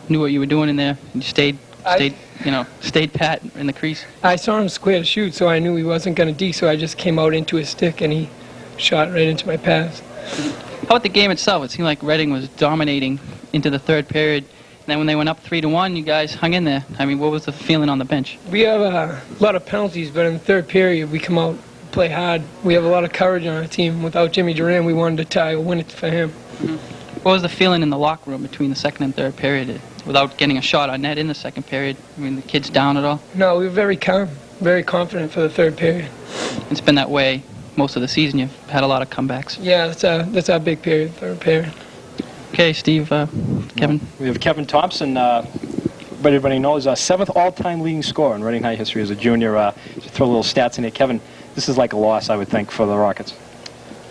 knew what you were doing in there. You stayed pat in the crease. I saw him square to shoot, so I knew he wasn't going to D, so I just came out into his stick, and he shot right into my pass. How about the game itself? It seemed like Reading was dominating into the third period. And then when they went up 3-1, you guys hung in there. I mean, what was the feeling on the bench? We have a lot of penalties, but in the third period, we come out, play hard. We have a lot of courage on our team. Without Jimmy Durant, we wanted to tie or win it for him. Mm-hmm. What was the feeling in the locker room between the second and third period without getting a shot on net in the second period? I mean, the kids down at all? No, we were very calm, very confident for the third period. It's been that way most of the season. You've had a lot of comebacks. Yeah, that's our big period, third period. Okay, Steve, Kevin. We have Kevin Thompson, but everybody knows, 7th all-time leading scorer in Reading High history as a junior. Just throw a little stats in here. Kevin, this is like a loss, I would think, for the Rockets.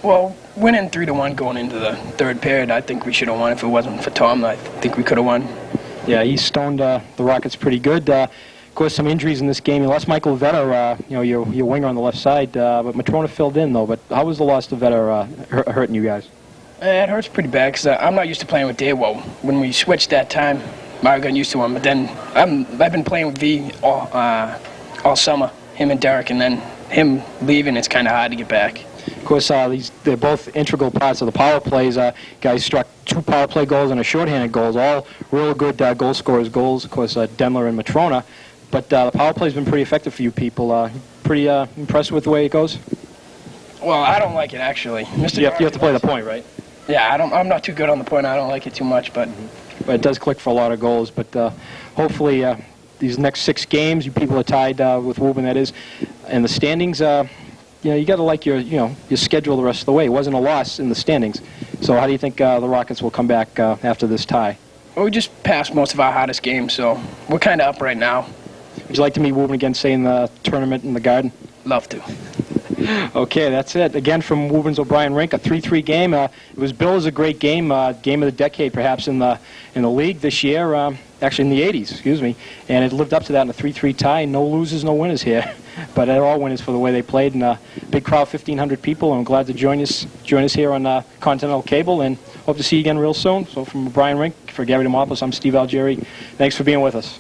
Well, winning 3-1 going into the third period, I think we should have won. If it wasn't for Tom, I think we could have won. Yeah, he stoned the Rockets pretty good. Of course, some injuries in this game. You lost Michael Vetter, your winger on the left side, but Matrona filled in, though. But how was the loss to Vetter hurting you guys? It hurts pretty bad because I'm not used to playing with Daywell. When we switched that time, I got used to him. But then I've been playing with V all summer, him and Derek, and then him leaving, it's kind of hard to get back. Of course, they're both integral parts of the power plays. Guys struck 2 power play goals and a shorthanded goals, all real good goal scorers goals. Of course, Demler and Matrona. But the power play's been pretty effective for you people. Pretty impressed with the way it goes? Well, I don't like it, actually. You have to play the point, right? Yeah, I'm not too good on the point. I don't like it too much, but... But it does click for a lot of goals. But hopefully these next 6 games, you people are tied with Woburn, that is. And the standings, you got to like your schedule the rest of the way. It wasn't a loss in the standings. So how do you think the Rockets will come back after this tie? Well, we just passed most of our hardest games, so we're kind of up right now. Would you like to meet Woburn again, say, in the tournament in the Garden? Love to. Okay, that's it. Again, from Woburn's O'Brien Rink, a 3-3 game. It was billed as a great game, game of the decade, perhaps in the league this year. Actually, in the 80s, excuse me. And it lived up to that in a 3-3 tie. No losers, no winners here. But they're all winners for the way they played. And a big crowd, 1,500 people. I'm glad to join us here on Continental Cable. And hope to see you again real soon. So from O'Brien Rink, for Gary Demopoulos, I'm Steve Algieri. Thanks for being with us.